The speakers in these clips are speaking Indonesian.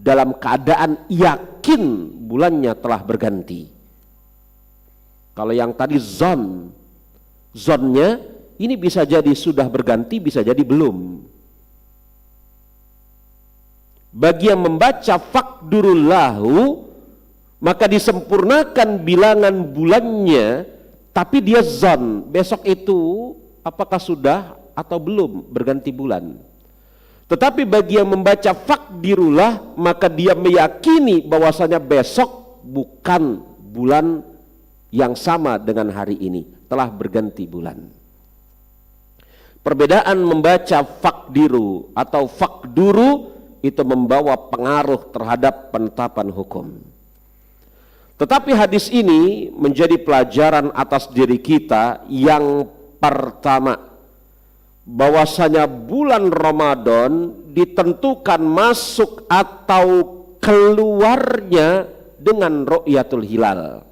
dalam keadaan yakin bulannya telah berganti. Kalau yang tadi zonnya ini bisa jadi sudah berganti, bisa jadi belum. Bagi yang membaca faqdurullahu, maka disempurnakan bilangan bulannya, tapi dia zon, besok itu apakah sudah atau belum berganti bulan. Tetapi bagi yang membaca faqdirullah, maka dia meyakini bahwasanya besok bukan bulan yang sama dengan hari ini, telah berganti bulan. Perbedaan membaca faqdiru atau faqduru itu membawa pengaruh terhadap penetapan hukum. Tetapi hadis ini menjadi pelajaran atas diri kita yang pertama, bahwasanya bulan Ramadan ditentukan masuk atau keluarnya dengan ru'yatul hilal,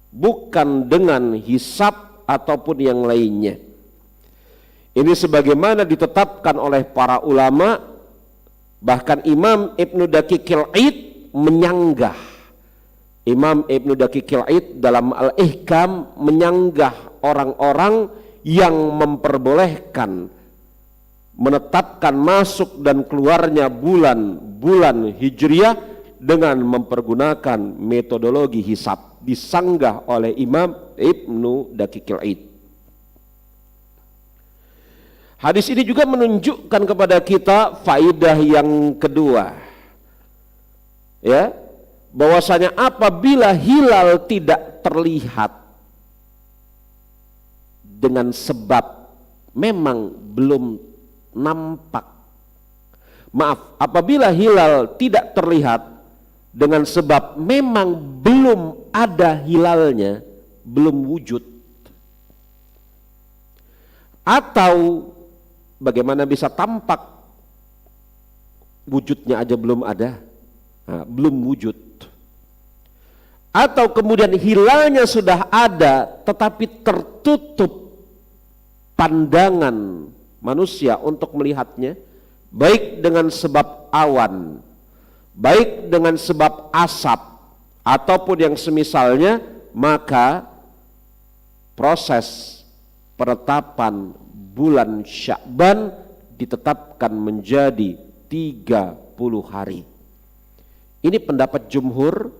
bukan dengan hisab ataupun yang lainnya. Ini sebagaimana ditetapkan oleh para ulama, bahkan Imam Ibnu Daqiqil Id menyanggah. Imam Ibnu Daqiqil Id dalam Al-Ihkam menyanggah orang-orang yang memperbolehkan menetapkan masuk dan keluarnya bulan Hijriah dengan mempergunakan metodologi hisab, disanggah oleh Imam Ibnu Daqiqil Id. Hadis ini juga menunjukkan kepada kita faidah yang kedua, ya, bahwasanya apabila hilal tidak terlihat dengan sebab memang belum nampak, apabila hilal tidak terlihat dengan sebab memang belum ada hilalnya, belum wujud, atau bagaimana bisa tampak wujudnya aja belum ada, belum wujud, atau kemudian hilalnya sudah ada tetapi tertutup pandangan manusia untuk melihatnya, baik dengan sebab awan, baik dengan sebab asap ataupun yang semisalnya, maka proses penetapan bulan Sya'ban ditetapkan menjadi 30 hari. Ini pendapat jumhur,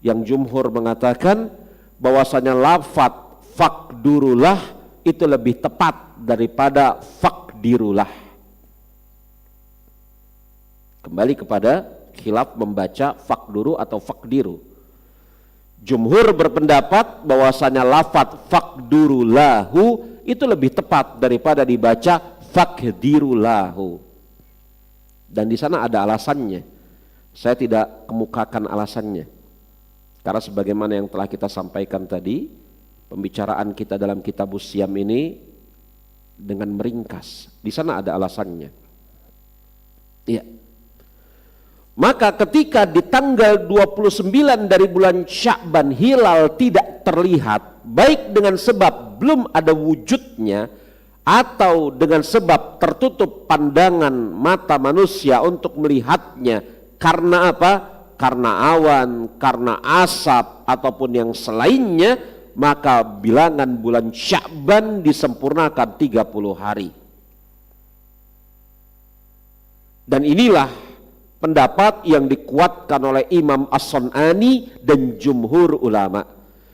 yang jumhur mengatakan bahwasanya lafaz faqdurullah itu lebih tepat daripada faqdirullah. Kembali kepada khilaf membaca faqduru atau faqdiru. Jumhur berpendapat bahwasanya lafaz faqdurullahu itu lebih tepat daripada dibaca faqdirulahu. Dan di sana ada alasannya. Saya tidak kemukakan alasannya. Karena sebagaimana yang telah kita sampaikan tadi, pembicaraan kita dalam Kitabus Shiyam ini dengan meringkas. Di sana ada alasannya. Iya. Maka ketika di tanggal 29 dari bulan Sya'ban hilal tidak terlihat, baik dengan sebab belum ada wujudnya atau dengan sebab tertutup pandangan mata manusia untuk melihatnya, karena apa? Karena awan, karena asap ataupun yang selainnya, maka bilangan bulan Sya'ban disempurnakan 30 hari. Dan inilah pendapat yang dikuatkan oleh Imam As-Sun'ani dan jumhur ulama,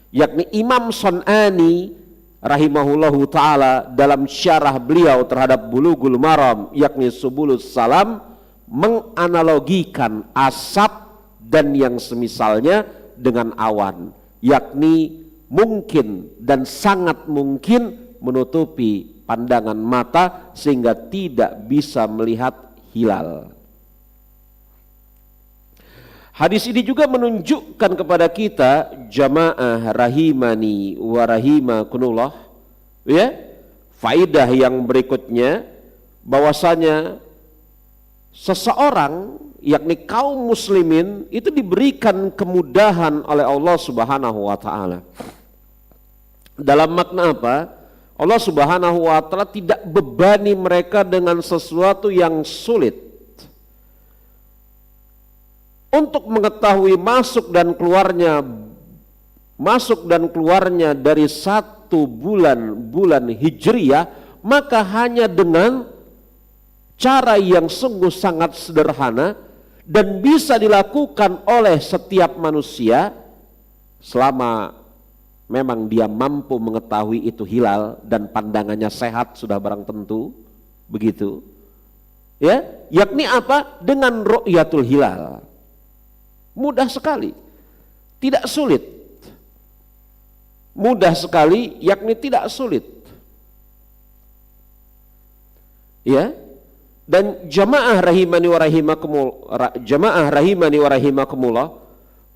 yakni Imam Sun'ani rahimahullahu ta'ala dalam syarah beliau terhadap Bulughul Maram yakni Subulus Salam menganalogikan asap dan yang semisalnya dengan awan, yakni mungkin dan sangat mungkin menutupi pandangan mata sehingga tidak bisa melihat hilal. Hadis ini juga menunjukkan kepada kita, jamaah rahimani wa rahimakumullah, ya, faidah yang berikutnya, bahwasanya seseorang yakni kaum muslimin itu diberikan kemudahan oleh Allah Subhanahu wa taala. Dalam makna apa? Allah Subhanahu wa taala tidak bebani mereka dengan sesuatu yang sulit. untuk mengetahui masuk dan keluarnya dari satu bulan Hijriyah, maka hanya dengan cara yang sungguh sangat sederhana dan bisa dilakukan oleh setiap manusia selama memang dia mampu mengetahui itu hilal dan pandangannya sehat sudah barang tentu, begitu. Ya, yakni apa? Dengan ru'yatul hilal. Mudah sekali, tidak sulit. Mudah sekali, yakni tidak sulit. Ya, dan jamaah rahimani wa rahimakumullah,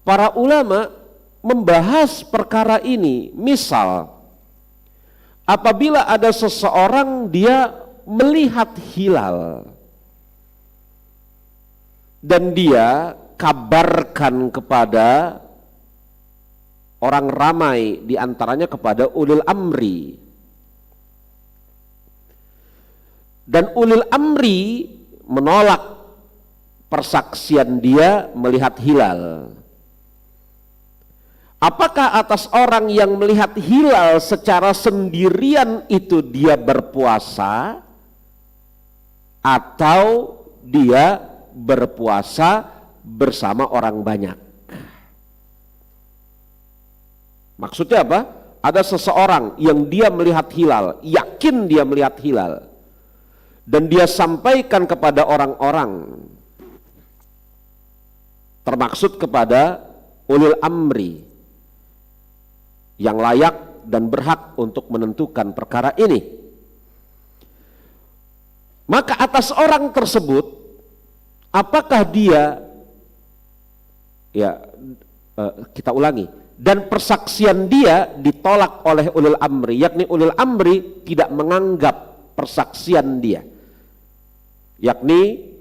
para ulama membahas perkara ini. Misal, apabila ada seseorang dia melihat hilal dan dia kabarkan kepada orang ramai, diantaranya kepada ulil amri, dan ulil amri menolak persaksian dia melihat hilal. Apakah atas orang yang melihat hilal secara sendirian itu dia berpuasa, atau dia berpuasa bersama orang banyak? Maksudnya apa? Ada seseorang yang dia melihat hilal, yakin dia melihat hilal, dan dia sampaikan kepada orang-orang, termaksud kepada ulil amri yang layak dan berhak untuk menentukan perkara ini. Maka atas orang tersebut, apakah dia, kita ulangi, dan persaksian dia ditolak oleh ulil amri, yakni ulil amri tidak menganggap persaksian dia, yakni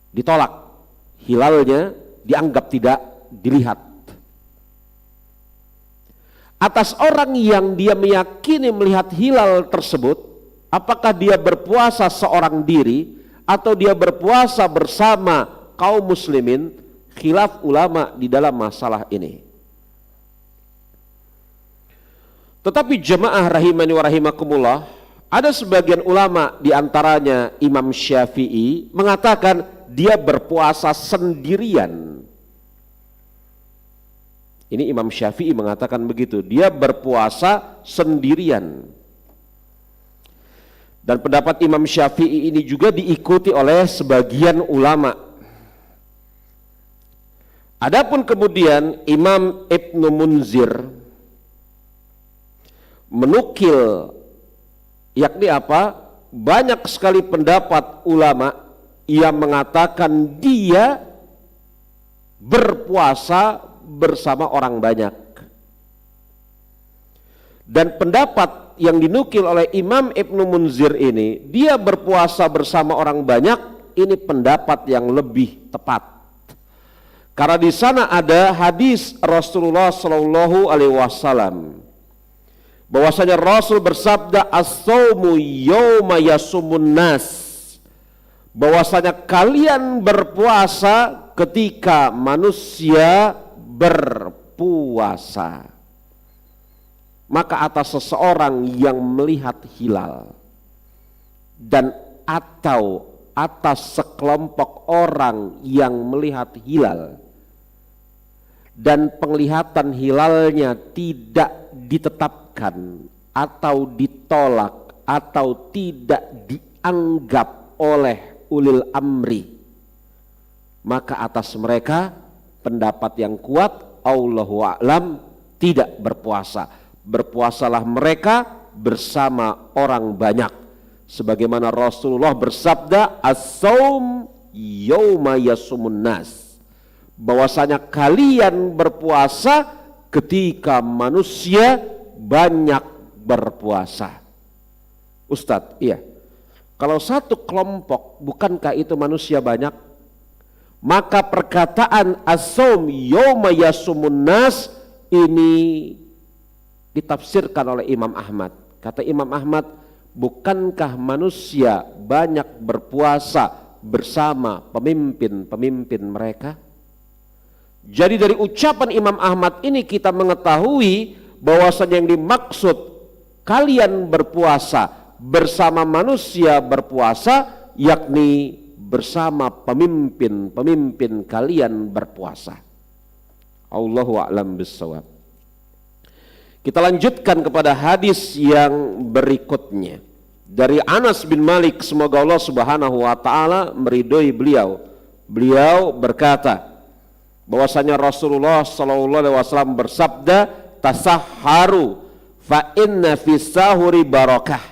ditolak, hilalnya dianggap tidak dilihat. Atas orang yang dia meyakini melihat hilal tersebut, apakah dia berpuasa seorang diri atau dia berpuasa bersama kaum muslimin, khilaf ulama di dalam masalah ini. Tetapi jemaah rahimani wa rahimakumullah, ada sebagian ulama diantaranya Imam Syafi'i mengatakan dia berpuasa sendirian. Ini Imam Syafi'i mengatakan begitu, dia berpuasa sendirian. Dan pendapat Imam Syafi'i ini juga diikuti oleh sebagian ulama. Adapun kemudian Imam Ibnu Munzir menukil, yakni apa? Banyak sekali pendapat ulama yang mengatakan dia berpuasa bersama orang banyak. Dan pendapat yang dinukil oleh Imam Ibnu Munzir ini, dia berpuasa bersama orang banyak, ini pendapat yang lebih tepat. Karena di sana ada hadis Rasulullah Shallallahu Alaihi Wasallam, bahwasanya Rasul bersabda, as-saumu yawma yasumun nas, bahwasanya kalian berpuasa ketika manusia berpuasa. Maka atas seseorang yang melihat hilal dan atau atas sekelompok orang yang melihat hilal dan penglihatan hilalnya tidak ditetapkan atau ditolak atau tidak dianggap oleh ulil amri, maka atas mereka pendapat yang kuat, Allahu a'lam, tidak berpuasa. Berpuasalah mereka bersama orang banyak, sebagaimana Rasulullah bersabda, as-saum yauma yasumun nas, bahwasanya kalian berpuasa ketika manusia banyak berpuasa. Ustadz, iya, kalau satu kelompok bukankah itu manusia banyak? Maka perkataan as-saum yauma yasumun nas ini ditafsirkan oleh Imam Ahmad. Kata Imam Ahmad, bukankah manusia banyak berpuasa bersama pemimpin-pemimpin mereka. Jadi dari ucapan Imam Ahmad ini kita mengetahui bahwasanya yang dimaksud kalian berpuasa bersama manusia berpuasa, yakni bersama pemimpin-pemimpin kalian berpuasa. Allahu a'lam bissawab. Kita lanjutkan kepada hadis yang berikutnya. Dari Anas bin Malik, semoga Allah Subhanahu wa taala meridhoi beliau. Beliau berkata bahwasanya Rasulullah sallallahu alaihi wasallam bersabda, "Tasahharu fa inna fis sahuri barakah."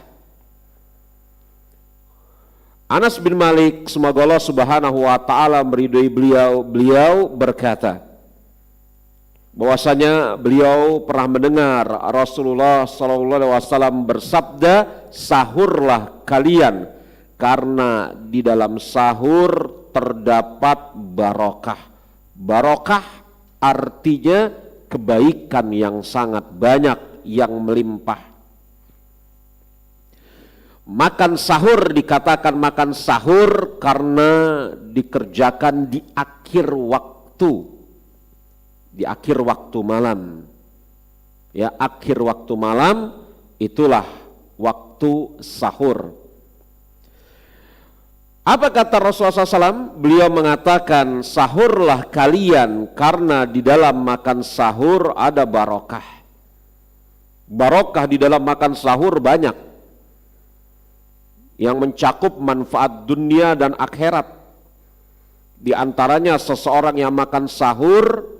Anas bin Malik, semoga Allah Subhanahu wa taala meridhoi beliau berkata bahwasanya beliau pernah mendengar Rasulullah sallallahu alaihi wasallam bersabda, "Sahurlah kalian karena di dalam sahur terdapat barokah." Barokah artinya kebaikan yang sangat banyak, yang melimpah. Makan sahur dikatakan makan sahur karena dikerjakan di akhir waktu. Di akhir waktu malam, ya, akhir waktu malam itulah waktu sahur. Apa kata Rasulullah SAW? Beliau mengatakan, sahurlah kalian karena di dalam makan sahur ada barokah. Barokah di dalam makan sahur banyak, yang mencakup manfaat dunia dan akhirat. Di antaranya seseorang yang makan sahur,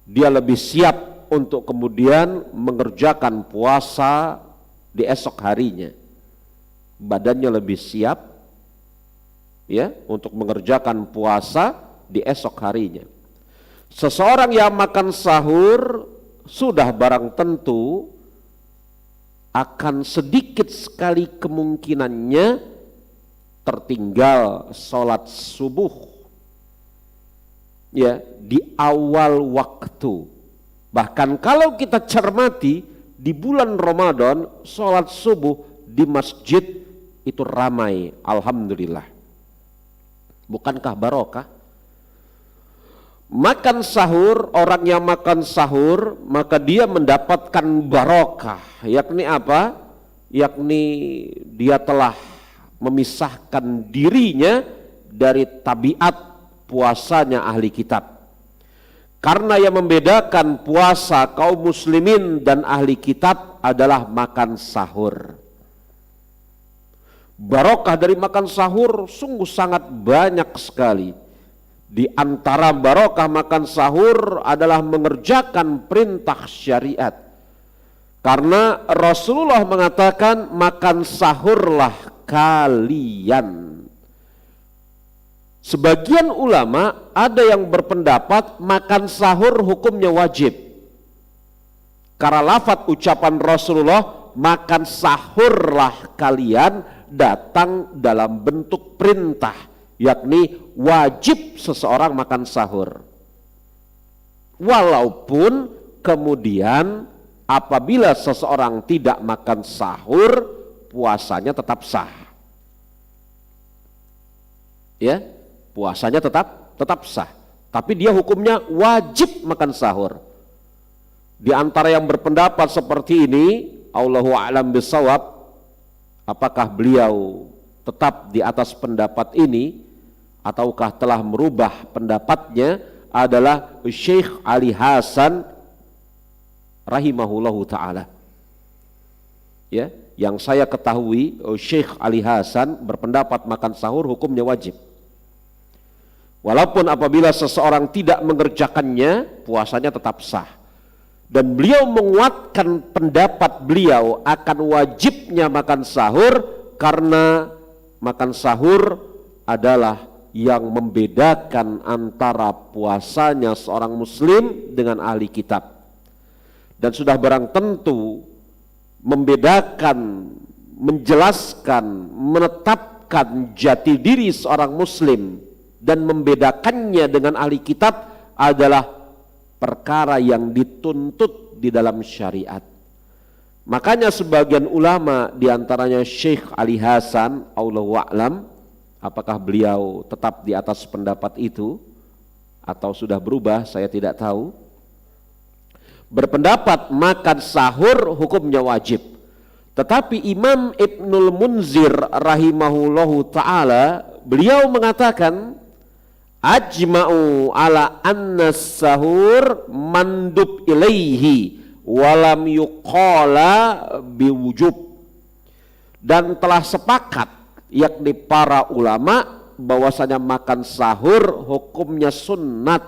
dia lebih siap untuk kemudian mengerjakan puasa di esok harinya. Badannya lebih siap, ya, untuk mengerjakan puasa di esok harinya. Seseorang yang makan sahur sudah barang tentu akan sedikit sekali kemungkinannya tertinggal sholat subuh, ya, di awal waktu. Bahkan kalau kita cermati di bulan Ramadan, sholat subuh di masjid itu ramai, alhamdulillah. Bukankah barokah? Makan sahur, orang yang makan sahur maka dia mendapatkan barokah, yakni apa? Yakni dia telah memisahkan dirinya dari tabiat puasanya ahli kitab. Karena yang membedakan puasa kaum muslimin dan ahli kitab adalah makan sahur. Barokah dari makan sahur sungguh sangat banyak sekali. Di antara barokah makan sahur adalah mengerjakan perintah syariat. Karena Rasulullah mengatakan makan sahurlah kalian. Sebagian ulama ada yang berpendapat makan sahur hukumnya wajib. Karena lafaz ucapan Rasulullah makan sahurlah kalian datang dalam bentuk perintah, yakni wajib seseorang makan sahur. Walaupun kemudian apabila seseorang tidak makan sahur, puasanya tetap sah. Ya, puasanya tetap sah. Tapi dia hukumnya wajib makan sahur. Di antara yang berpendapat seperti ini, Allahu a'lam bissawab, apakah beliau tetap di atas pendapat ini ataukah telah merubah pendapatnya, adalah Syekh Ali Hasan rahimahullahu ta'ala. Ya, yang saya ketahui Syekh Ali Hasan berpendapat makan sahur hukumnya wajib. Walaupun apabila seseorang tidak mengerjakannya, puasanya tetap sah. Dan beliau menguatkan pendapat beliau akan wajibnya makan sahur karena makan sahur adalah yang membedakan antara puasanya seorang muslim dengan ahli kitab. Dan sudah barang tentu membedakan, menjelaskan, menetapkan jati diri seorang muslim dan membedakannya dengan ahli kitab adalah perkara yang dituntut di dalam syariat. Makanya sebagian ulama diantaranya Syekh Ali Hasan, Allahu a'lam, Apakah beliau tetap di atas pendapat itu atau sudah berubah, saya tidak tahu. Berpendapat makan sahur hukumnya wajib. Tetapi Imam Ibnul Munzir rahimahullahu ta'ala, beliau mengatakan ajma'u ala anna sahur mandub ilaihi walam yuqala biwujub. Dan telah sepakat yakni para ulama bahwasanya makan sahur hukumnya sunnat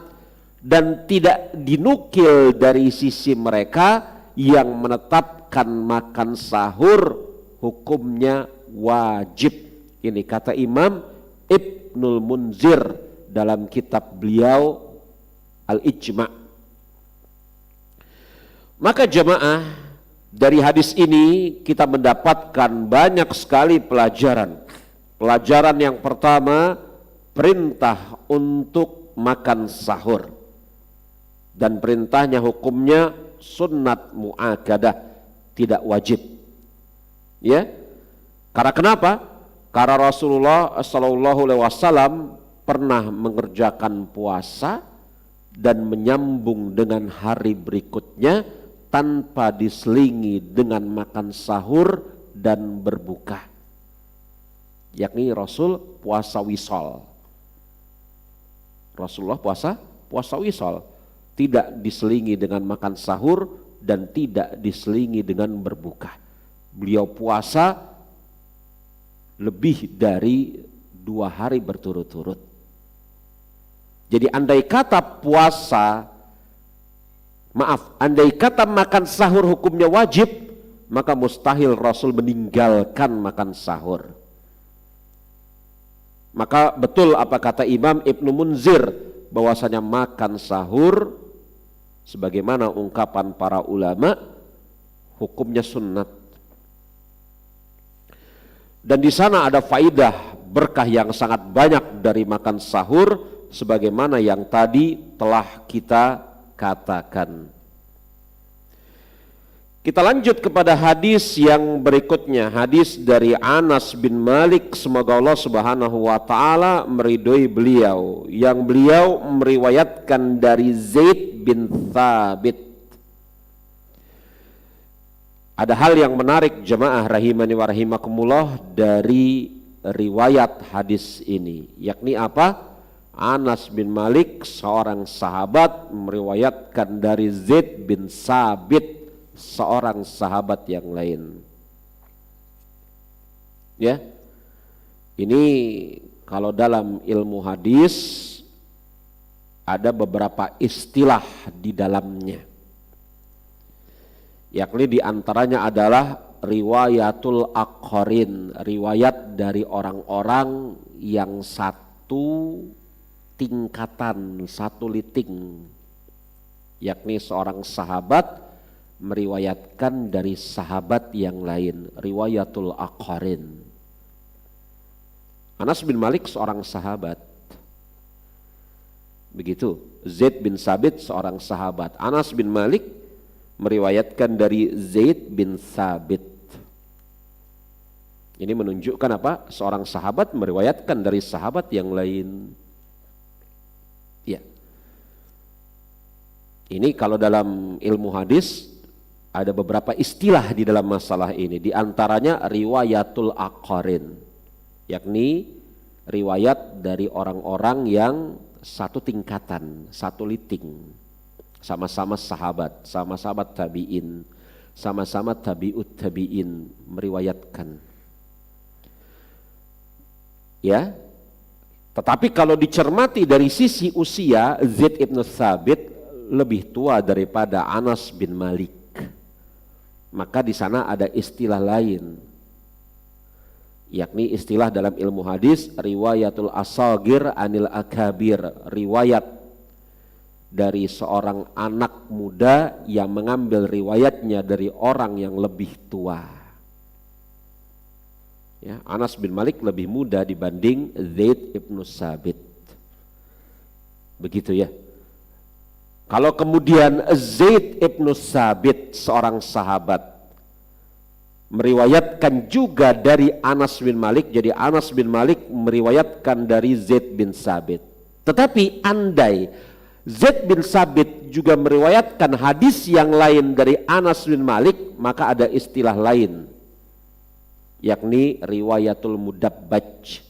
dan tidak dinukil dari sisi mereka yang menetapkan makan sahur hukumnya wajib. Ini kata Imam Ibnul Munzir dalam kitab beliau Al-Ijma'. Maka jemaah, dari hadis ini kita mendapatkan banyak sekali pelajaran. Pelajaran yang pertama, perintah untuk makan sahur. Dan perintahnya hukumnya sunnat mu'akkadah, tidak wajib. Ya. Karena kenapa? Karena Rasulullah SAW pernah mengerjakan puasa dan menyambung dengan hari berikutnya tanpa diselingi dengan makan sahur dan berbuka. Yakni Rasul puasa wisol. Rasulullah puasa wisol, tidak diselingi dengan makan sahur dan tidak diselingi dengan berbuka. Beliau puasa lebih dari 2 hari berturut-turut. Jadi andai kata andai kata makan sahur hukumnya wajib, maka mustahil Rasul meninggalkan makan sahur. Maka betul apa kata Imam Ibnu Munzir, bahwasanya makan sahur sebagaimana ungkapan para ulama hukumnya sunnat. Dan di sana ada faidah berkah yang sangat banyak dari makan sahur sebagaimana yang tadi telah kita katakan. Kita lanjut kepada hadis yang berikutnya, hadis dari Anas bin Malik, semoga Allah Subhanahu wa taala meridhoi beliau, yang beliau meriwayatkan dari Zaid bin Thabit. Ada hal yang menarik jemaah rahimani wa rahimakumullah dari riwayat hadis ini, yakni apa? Anas bin Malik, seorang sahabat, meriwayatkan dari Zaid bin Thabit, seorang sahabat yang lain. Ya, ini kalau dalam ilmu hadis ada beberapa istilah di dalamnya, yakni diantaranya adalah riwayatul aqharin, riwayat dari orang-orang yang satu tingkatan, satu liting, yakni seorang sahabat meriwayatkan dari sahabat yang lain, riwayatul aqharin. Anas bin Malik seorang sahabat, begitu. Zaid bin Thabit seorang sahabat. Anas bin Malik meriwayatkan dari Zaid bin Thabit. Ini menunjukkan apa? Seorang sahabat meriwayatkan dari sahabat yang lain. Ya. Ini kalau dalam ilmu hadis ada beberapa istilah di dalam masalah ini, di antaranya riwayatul aqharin, yakni riwayat dari orang-orang yang satu tingkatan, satu liting, sama-sama sahabat, sama-sama tabi'in, sama-sama tabi'ut tabi'in meriwayatkan. Ya. Tetapi kalau dicermati dari sisi usia, Zaid ibn Thabit lebih tua daripada Anas bin Malik. Maka di sana ada istilah lain, yakni istilah dalam ilmu hadis riwayatul asagir anil akabir, riwayat dari seorang anak muda yang mengambil riwayatnya dari orang yang lebih tua. Ya, Anas bin Malik lebih muda dibanding Zaid ibn Thabit. Begitu ya. Kalau kemudian Zaid ibn Thabit seorang sahabat meriwayatkan juga dari Anas bin Malik. Jadi Anas bin Malik meriwayatkan dari Zaid bin Sabit. Tetapi andai Zaid bin Sabit juga meriwayatkan hadis yang lain dari Anas bin Malik, maka ada istilah lain, yakni riwayatul mudabbaj,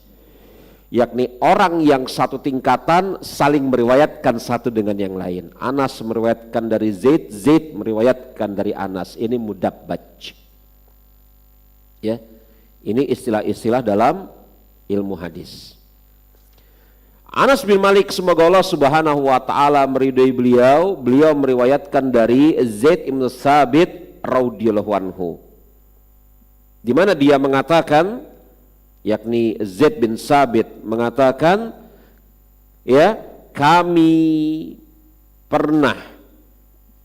yakni orang yang satu tingkatan saling meriwayatkan satu dengan yang lain. Anas meriwayatkan dari Zaid, Zaid meriwayatkan dari Anas. Ini mudabbaj. Ya, ini istilah-istilah dalam ilmu hadis. Anas bin Malik, semoga Allah Subhanahu wa taala meridhai beliau, beliau meriwayatkan dari Zaid bin Sabit radhiyallahu anhu, di mana dia mengatakan, yakni Zaid bin Sabit mengatakan, ya, kami pernah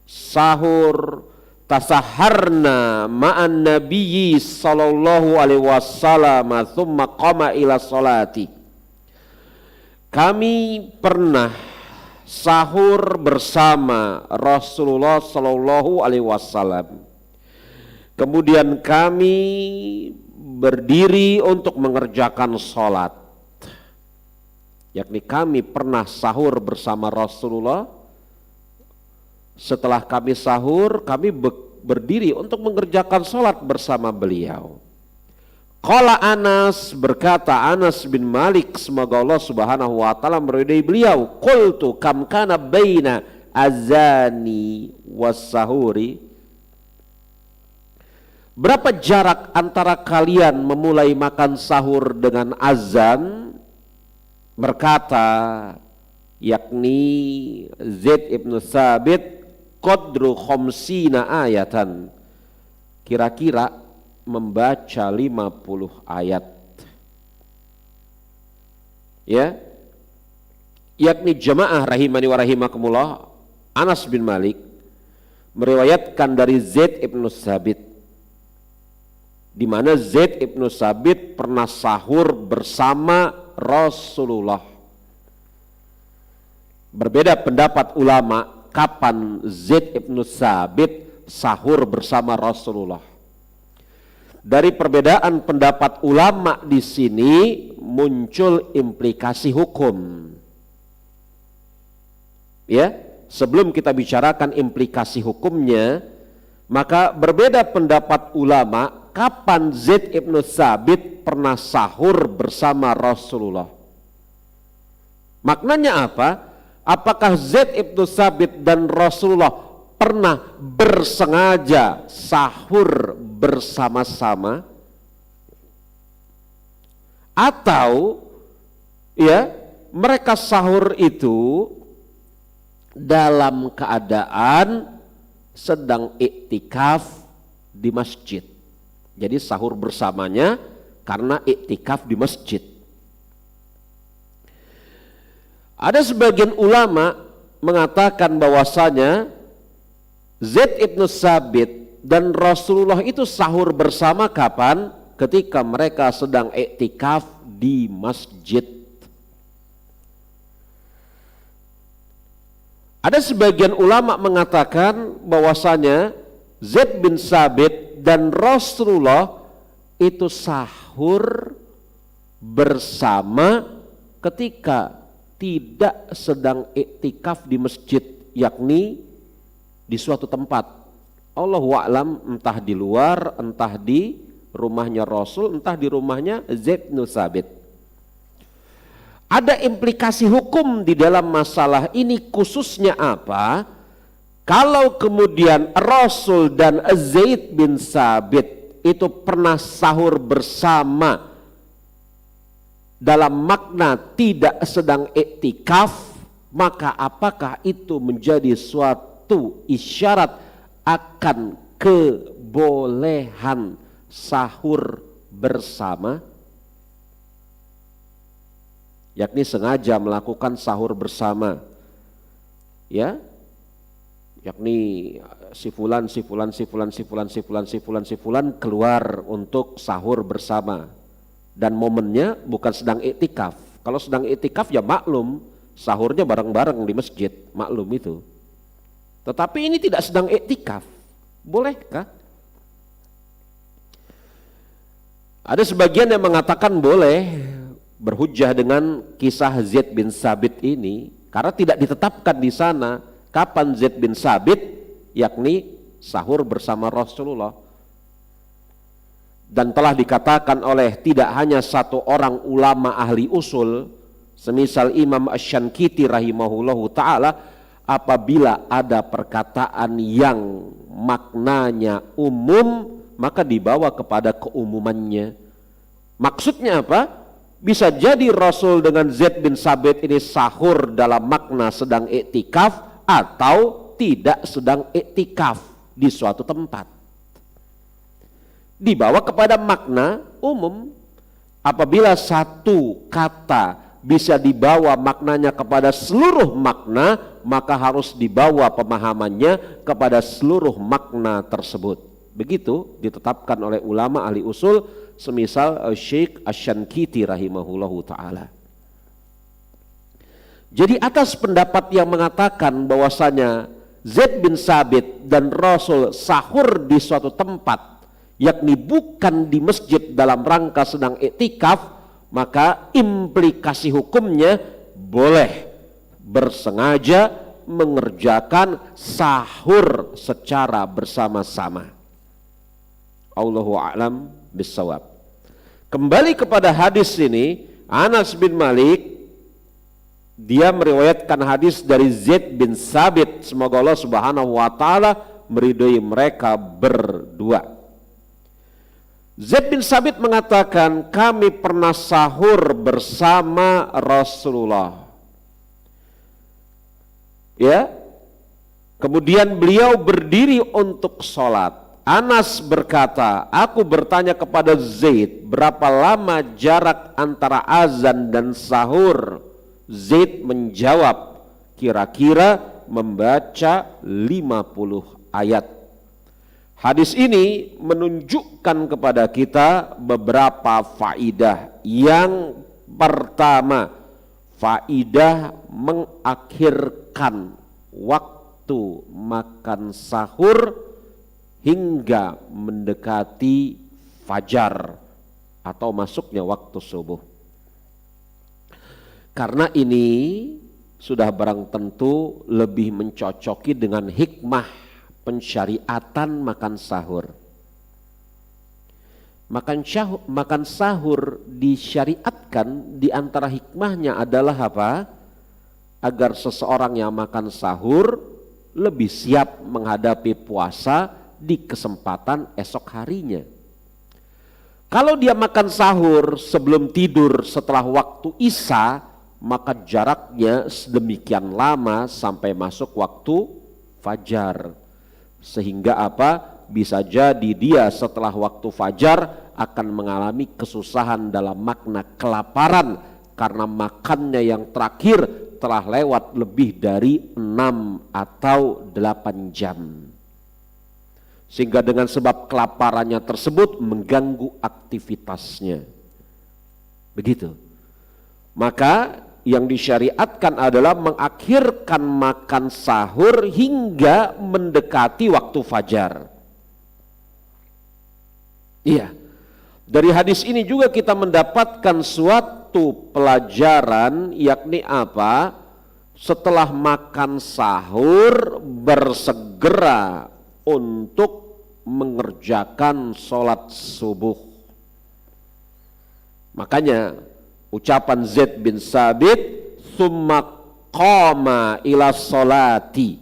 sahur tasaharna ma'an nabiyyi sallallahu alaihi wasallam thumma qama ila salati. Kami pernah sahur bersama Rasulullah sallallahu alaihi wasallam. Kemudian kami berdiri untuk mengerjakan sholat. Yakni kami pernah sahur bersama Rasulullah. Setelah kami sahur, kami berdiri untuk mengerjakan sholat bersama beliau. Qala Anas, berkata Anas bin Malik, semoga Allah Subhanahu wa taala meridai beliau, qultu kam kana baina azani was sahuri. Berapa jarak antara kalian memulai makan sahur dengan azan? Berkata, yakni Zaid ibn Sabit, qadru khamsina ayatan, kira-kira membaca 50 ayat. Ya, yakni jamaah rahimani wa rahimakumullah, Anas bin Malik meriwayatkan dari Zaid ibn Sabit, di mana Zaid ibn Sabit pernah sahur bersama Rasulullah. Berbeda pendapat ulama kapan Zaid ibn Sabit sahur bersama Rasulullah. Dari perbedaan pendapat ulama di sini muncul implikasi hukum. Ya, sebelum kita bicarakan implikasi hukumnya, maka berbeda pendapat ulama kapan Zaid ibn Sabit pernah sahur bersama Rasulullah. Maknanya apa? Apakah Zaid ibn Sabit dan Rasulullah pernah bersengaja sahur bersama-sama, atau ya mereka sahur itu dalam keadaan sedang iktikaf di masjid? Jadi sahur bersamanya karena iktikaf di masjid. Ada sebagian ulama mengatakan bahwasanya Zaid ibn Sabit dan Rasulullah itu sahur bersama kapan? Ketika mereka sedang iktikaf di masjid. Ada sebagian ulama mengatakan bahwasanya Zaid bin Sabit dan Rasulullah itu sahur bersama ketika tidak sedang iktikaf di masjid, yakni di suatu tempat. Allahu a'lam, entah di luar, entah di rumahnya Rasul, entah di rumahnya Zaid bin Sabit. Ada implikasi hukum di dalam masalah ini, khususnya apa? Kalau kemudian Rasul dan Zaid bin Sabit itu pernah sahur bersama dalam makna tidak sedang iktikaf, maka apakah itu menjadi suatu isyarat akan kebolehan sahur bersama? Yakni sengaja melakukan sahur bersama, ya, yakni si fulan keluar untuk sahur bersama, dan momennya bukan sedang iktikaf. Kalau sedang iktikaf ya maklum, sahurnya bareng-bareng di masjid, maklum itu. Tetapi ini tidak sedang iktikaf, bolehkah? Ada sebagian yang mengatakan boleh, berhujjah dengan kisah Zaid bin Sabit ini, karena tidak ditetapkan di sana kapan Zaid bin Sabit yakni sahur bersama Rasulullah. Dan telah dikatakan oleh tidak hanya satu orang ulama ahli usul, semisal Imam Asy-Syankiti rahimahullahu ta'ala, apabila ada perkataan yang maknanya umum, maka dibawa kepada keumumannya. Maksudnya apa? Bisa jadi Rasul dengan Zaid bin Sabit ini sahur dalam makna sedang iktikaf atau tidak sedang iktikaf di suatu tempat. Dibawa kepada makna umum. Apabila satu kata bisa dibawa maknanya kepada seluruh makna, maka harus dibawa pemahamannya kepada seluruh makna tersebut. Begitu ditetapkan oleh ulama ahli usul, semisal Syekh Asy-Syankiti rahimahullahu ta'ala. Jadi atas pendapat yang mengatakan bahwasanya Zaid bin Sabit dan Rasul sahur di suatu tempat, yakni bukan di masjid dalam rangka sedang iktikaf, maka implikasi hukumnya boleh bersengaja mengerjakan sahur secara bersama-sama. Allahu a'lam bissawab. Kembali kepada hadis ini, Anas bin Malik dia meriwayatkan hadis dari Zaid bin Sabit, semoga Allah Subhanahu wa taala meridhai mereka berdua. Zaid bin Sabit mengatakan, kami pernah sahur bersama Rasulullah. Ya. Kemudian beliau berdiri untuk sholat. Anas berkata, aku bertanya kepada Zaid, berapa lama jarak antara azan dan sahur? Zaid menjawab, kira-kira membaca 50 ayat. Hadis ini menunjukkan kepada kita beberapa faidah. Yang pertama, faidah mengakhirkan waktu makan sahur hingga mendekati fajar atau masuknya waktu subuh. Karena ini sudah barang tentu lebih mencocoki dengan hikmah pensyariatan makan sahur. Makan sahur disyariatkan, di antara hikmahnya adalah apa? Agar seseorang yang makan sahur lebih siap menghadapi puasa di kesempatan esok harinya. Kalau dia makan sahur sebelum tidur setelah waktu Isya, maka jaraknya sedemikian lama sampai masuk waktu fajar. Sehingga apa? Bisa jadi dia setelah waktu fajar akan mengalami kesusahan dalam makna kelaparan, karena makannya yang terakhir telah lewat lebih dari 6 atau 8 jam. Sehingga dengan sebab kelaparannya tersebut mengganggu aktivitasnya. Begitu. Maka yang disyariatkan adalah mengakhirkan makan sahur hingga mendekati waktu fajar. Iya. Dari hadis ini juga kita mendapatkan suatu pelajaran, yakni apa? Setelah makan sahur bersegera untuk mengerjakan sholat subuh. Makanya ucapan Zaid bin Sabit, "Tsumma qama ila sholati",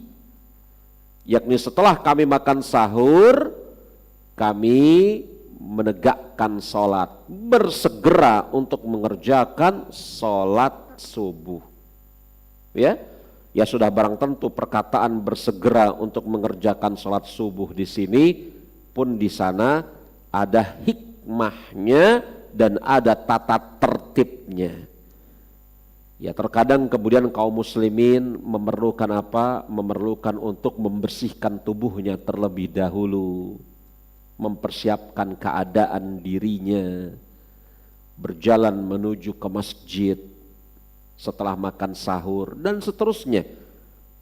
yakni setelah kami makan sahur, kami menegakkan sholat, bersegera untuk mengerjakan sholat subuh. Ya sudah barang tentu perkataan bersegera untuk mengerjakan sholat subuh di sini pun di sana ada hikmahnya dan ada tata tertibnya. Ya, terkadang kemudian kaum muslimin memerlukan apa? Memerlukan untuk membersihkan tubuhnya terlebih dahulu, mempersiapkan keadaan dirinya, berjalan menuju ke masjid setelah makan sahur dan seterusnya.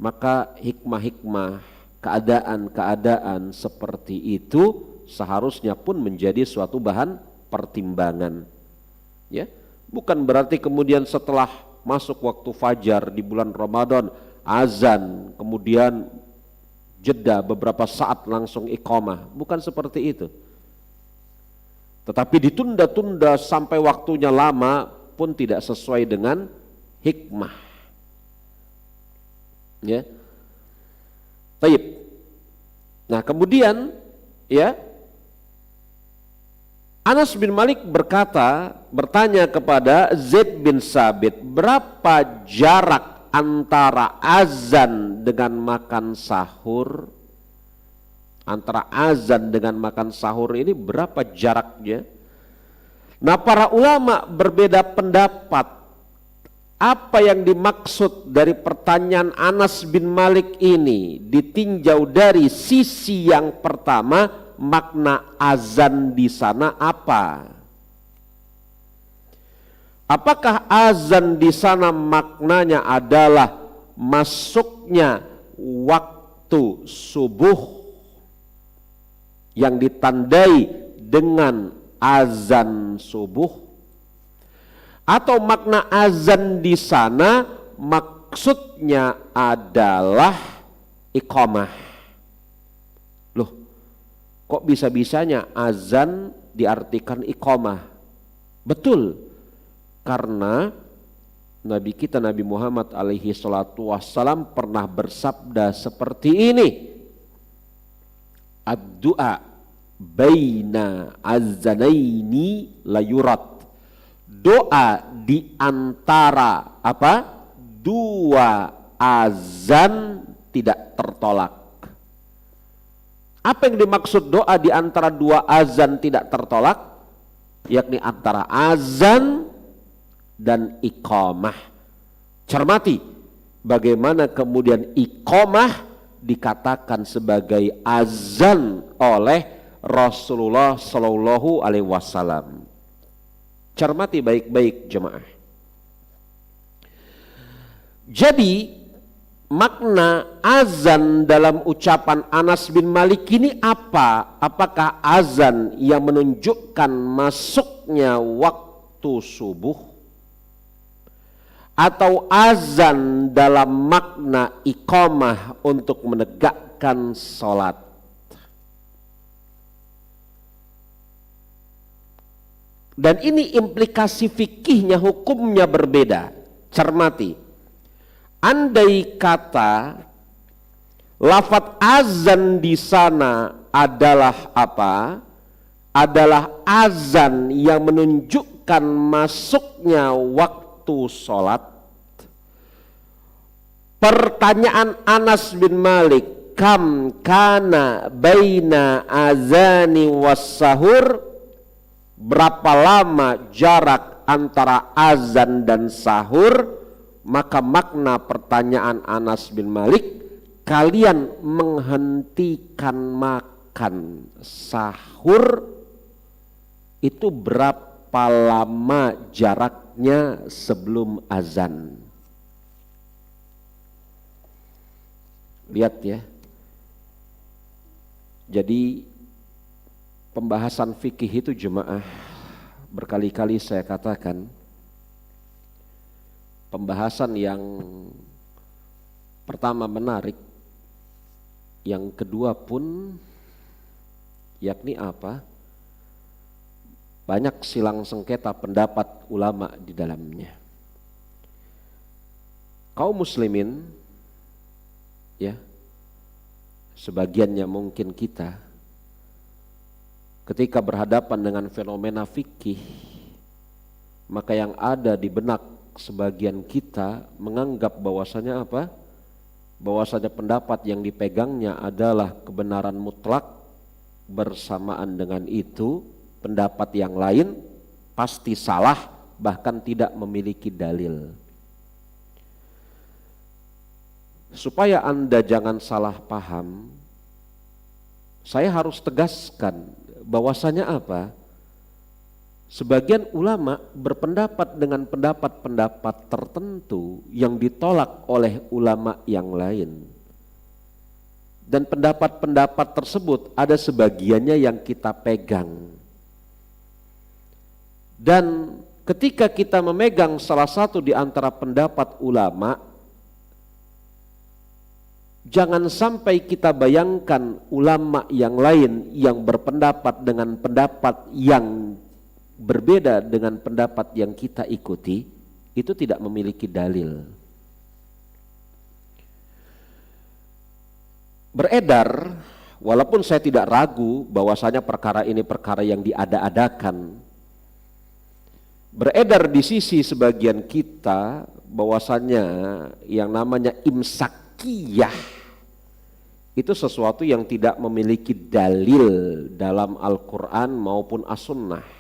Maka hikmah-hikmah, keadaan-keadaan seperti itu seharusnya pun menjadi suatu bahan pertimbangan. Ya, bukan berarti kemudian setelah masuk waktu fajar di bulan Ramadan azan, kemudian jeda beberapa saat langsung iqamah, bukan seperti itu. Tetapi ditunda-tunda sampai waktunya lama pun tidak sesuai dengan hikmah. Ya. Baik. Nah, kemudian ya Anas bin Malik bertanya kepada Zaid bin Sabit, berapa jarak antara azan dengan makan sahur? Antara azan dengan makan sahur ini berapa jaraknya? Nah, para ulama berbeda pendapat. Apa yang dimaksud dari pertanyaan Anas bin Malik ini ditinjau dari sisi yang pertama, makna azan di sana apa? Apakah azan di sana maknanya adalah masuknya waktu subuh yang ditandai dengan azan subuh? Atau makna azan di sana maksudnya adalah iqamah? Loh, kok bisa-bisanya azan diartikan iqamah? Betul, karena Nabi kita Nabi Muhammad alaihi salatu wassalam pernah bersabda seperti ini, ad-du'a baina azanaini layurat. Doa di antara dua azan tidak tertolak. Apa yang dimaksud doa di antara dua azan tidak tertolak? Yakni antara azan dan iqamah. Cermati bagaimana kemudian iqamah dikatakan sebagai azan oleh Rasulullah Shallallahu Alaihi Wasallam. Cermati baik-baik jemaah. Jadi makna azan dalam ucapan Anas bin Malik ini apa? Apakah azan yang menunjukkan masuknya waktu subuh? Atau azan dalam makna iqamah untuk menegakkan sholat? Dan ini implikasi fikihnya, hukumnya berbeda. Cermati. Andai kata lafadz azan di sana adalah apa? Adalah azan yang menunjukkan masuknya waktu sholat. Pertanyaan Anas bin Malik, kam kana baina azani was sahur? Berapa lama jarak antara azan dan sahur? Maka makna pertanyaan Anas bin Malik, kalian menghentikan makan sahur itu berapa lama jaraknya sebelum azan? Lihat ya. Jadi pembahasan fikih itu jemaah, berkali-kali saya katakan, pembahasan yang pertama menarik, yang kedua pun yakni apa? Banyak silang sengketa pendapat ulama di dalamnya. Kaum muslimin ya, sebagiannya mungkin kita ketika berhadapan dengan fenomena fikih, maka yang ada di benak sebagian kita menganggap bahwasanya apa? Bahwasanya pendapat yang dipegangnya adalah kebenaran mutlak, bersamaan dengan itu pendapat yang lain pasti salah, bahkan tidak memiliki dalil. Supaya Anda jangan salah paham, saya harus tegaskan bahwasanya apa? Sebagian ulama berpendapat dengan pendapat-pendapat tertentu yang ditolak oleh ulama yang lain. Dan pendapat-pendapat tersebut ada sebagiannya yang kita pegang. Dan ketika kita memegang salah satu di antara pendapat ulama, jangan sampai kita bayangkan ulama yang lain yang berpendapat dengan pendapat yang berbeda dengan pendapat yang kita ikuti, itu tidak memiliki dalil. Beredar, walaupun saya tidak ragu bahwasanya perkara ini perkara yang diada-adakan, beredar di sisi sebagian kita bahwasanya yang namanya imsakiyah itu sesuatu yang tidak memiliki dalil dalam Al-Quran maupun As-Sunnah.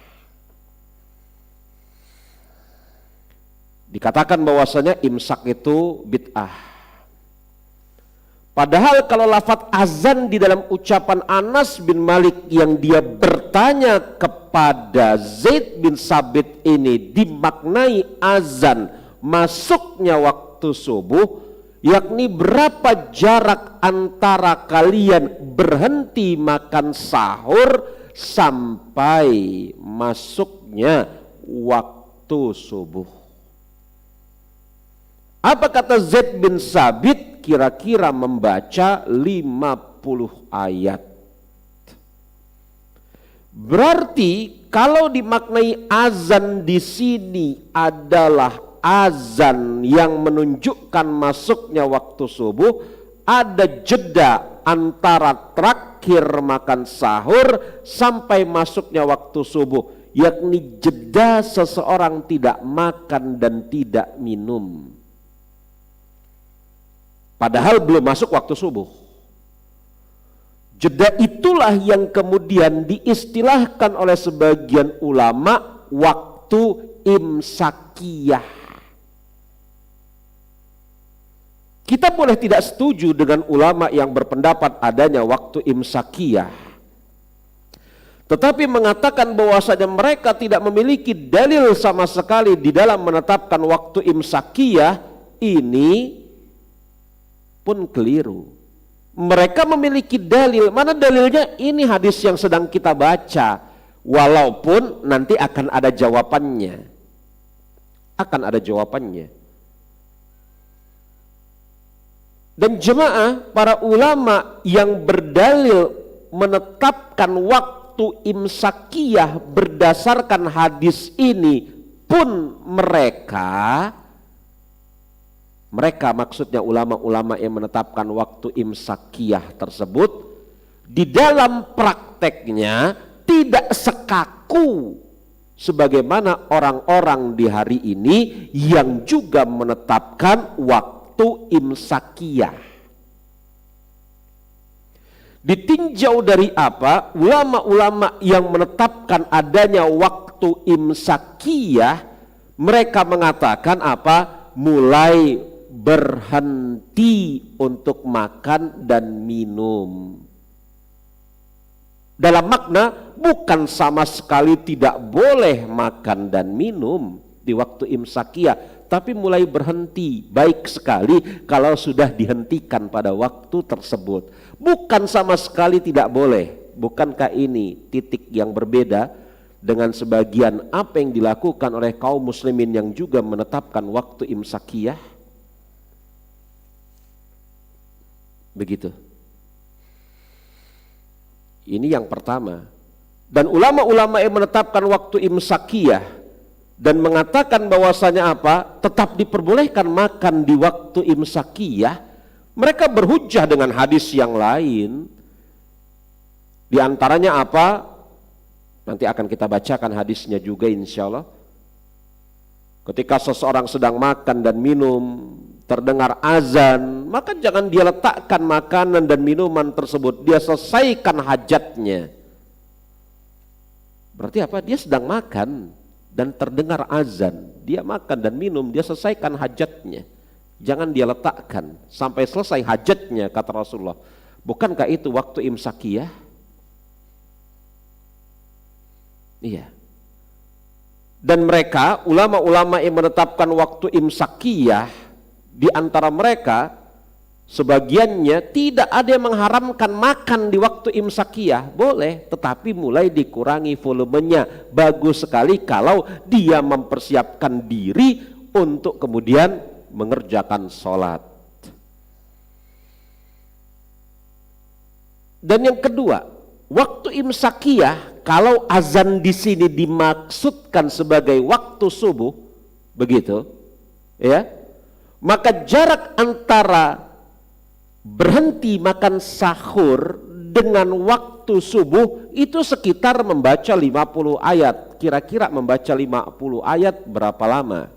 Dikatakan bahwasanya imsak itu bid'ah. Padahal kalau lafadz azan di dalam ucapan Anas bin Malik yang dia bertanya kepada Zaid bin Sabit ini dimaknai azan masuknya waktu subuh, yakni berapa jarak antara kalian berhenti makan sahur sampai masuknya waktu subuh. Apa kata Zaid bin Sabit? Kira-kira membaca 50 ayat. Berarti kalau dimaknai azan di sini adalah azan yang menunjukkan masuknya waktu subuh, ada jeda antara terakhir makan sahur sampai masuknya waktu subuh, yakni jeda seseorang tidak makan dan tidak minum. Padahal belum masuk waktu subuh. Jeda itulah yang kemudian diistilahkan oleh sebagian ulama waktu imsakiyah. Kita boleh tidak setuju dengan ulama yang berpendapat adanya waktu imsakiyah, tetapi mengatakan bahwasanya mereka tidak memiliki dalil sama sekali di dalam menetapkan waktu imsakiyah, ini pun keliru. Mereka memiliki dalil. Mana dalilnya? Ini hadis yang sedang kita baca. Walaupun nanti akan ada jawabannya. Akan ada jawabannya. Dan jemaah, para ulama yang berdalil menetapkan waktu imsakiyah berdasarkan hadis ini pun mereka maksudnya ulama-ulama yang menetapkan waktu imsakiyah tersebut di dalam prakteknya tidak sekaku sebagaimana orang-orang di hari ini yang juga menetapkan waktu imsakiyah. Ditinjau dari apa? Ulama-ulama yang menetapkan adanya waktu imsakiyah, mereka mengatakan apa? Mulai berhenti untuk makan dan minum. Dalam makna bukan sama sekali tidak boleh makan dan minum di waktu imsakiyah, tapi mulai berhenti. Baik sekali kalau sudah dihentikan pada waktu tersebut. Bukan sama sekali tidak boleh. Bukankah ini titik yang berbeda dengan sebagian apa yang dilakukan oleh kaum muslimin yang juga menetapkan waktu imsakiyah? Begitu. Ini yang pertama. Dan ulama-ulama yang menetapkan waktu imsakiyah dan mengatakan bahwasanya apa? Tetap diperbolehkan makan di waktu imsakiyah. Mereka berhujjah dengan hadis yang lain. Di antaranya apa? Nanti akan kita bacakan hadisnya juga insya Allah. Ketika seseorang sedang makan dan minum, terdengar azan, maka jangan dia letakkan makanan dan minuman tersebut, dia selesaikan hajatnya. Berarti apa? Dia sedang makan dan terdengar azan, dia makan dan minum, dia selesaikan hajatnya. Jangan dia letakkan sampai selesai hajatnya, kata Rasulullah. Bukankah itu waktu imsakiyah? Iya. Dan mereka, ulama-ulama yang menetapkan waktu imsakiyah, di antara mereka Sebagiannya tidak ada yang mengharamkan makan di waktu imsakiyah, boleh, tetapi mulai dikurangi volumenya. Bagus sekali kalau dia mempersiapkan diri untuk kemudian mengerjakan sholat. Dan yang kedua, waktu imsakiyah kalau azan di sini dimaksudkan sebagai waktu subuh, begitu, ya, maka jarak antara berhenti makan sahur dengan waktu subuh itu sekitar membaca 50 ayat. Kira-kira membaca 50 ayat berapa lama?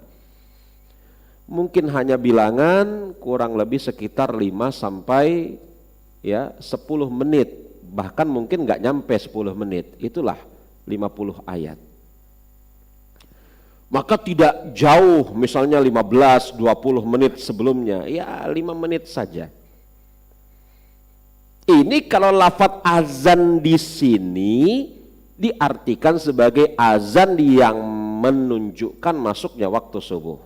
Mungkin hanya bilangan kurang lebih sekitar 5 sampai 10 menit. Bahkan mungkin nggak nyampe 10 menit. Itulah 50 ayat. Maka tidak jauh, misalnya 15-20 menit sebelumnya, ya 5 menit saja. Ini kalau lafadz azan di sini diartikan sebagai azan yang menunjukkan masuknya waktu subuh.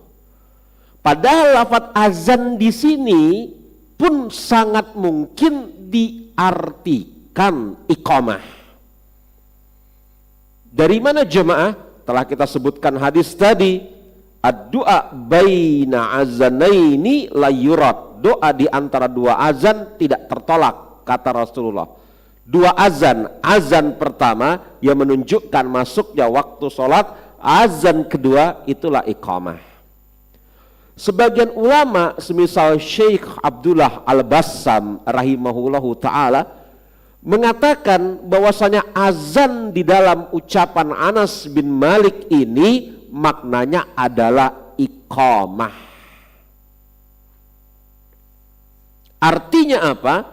Padahal lafadz azan di sini pun sangat mungkin diartikan iqamah. Dari mana jemaah? Telah kita sebutkan hadis tadi, ad-du'a baina azanaini la yurad. Doa di antara dua azan tidak tertolak. Kata Rasulullah, 2 azan, azan pertama yang menunjukkan masuknya waktu sholat, azan kedua itulah iqamah. Sebagian ulama semisal Syekh Abdullah Al-Bassam rahimahullahu ta'ala mengatakan bahwasanya azan di dalam ucapan Anas bin Malik ini maknanya adalah iqamah. Artinya apa?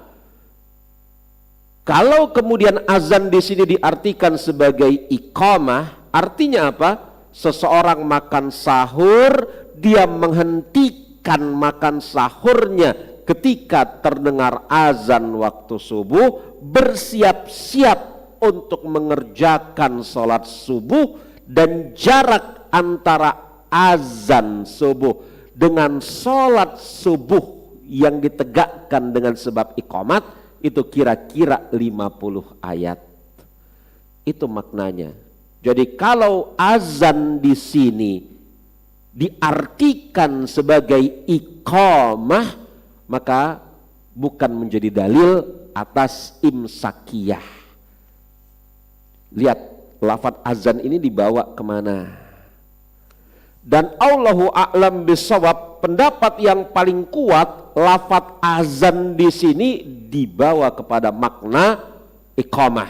Kalau kemudian azan di sini diartikan sebagai iqamah, artinya apa? Seseorang makan sahur, dia menghentikan makan sahurnya ketika terdengar azan waktu subuh, bersiap-siap untuk mengerjakan sholat subuh, dan jarak antara azan subuh dengan sholat subuh yang ditegakkan dengan sebab iqamat itu kira-kira 50 ayat. Itu maknanya. Jadi kalau azan di sini diartikan sebagai iqamah, maka bukan menjadi dalil atas imsakiyah. Lihat lafadz azan ini dibawa kemana? Dan Allahu a'lam bishawab, pendapat yang paling kuat lafadz azan di sini dibawa kepada makna iqamah.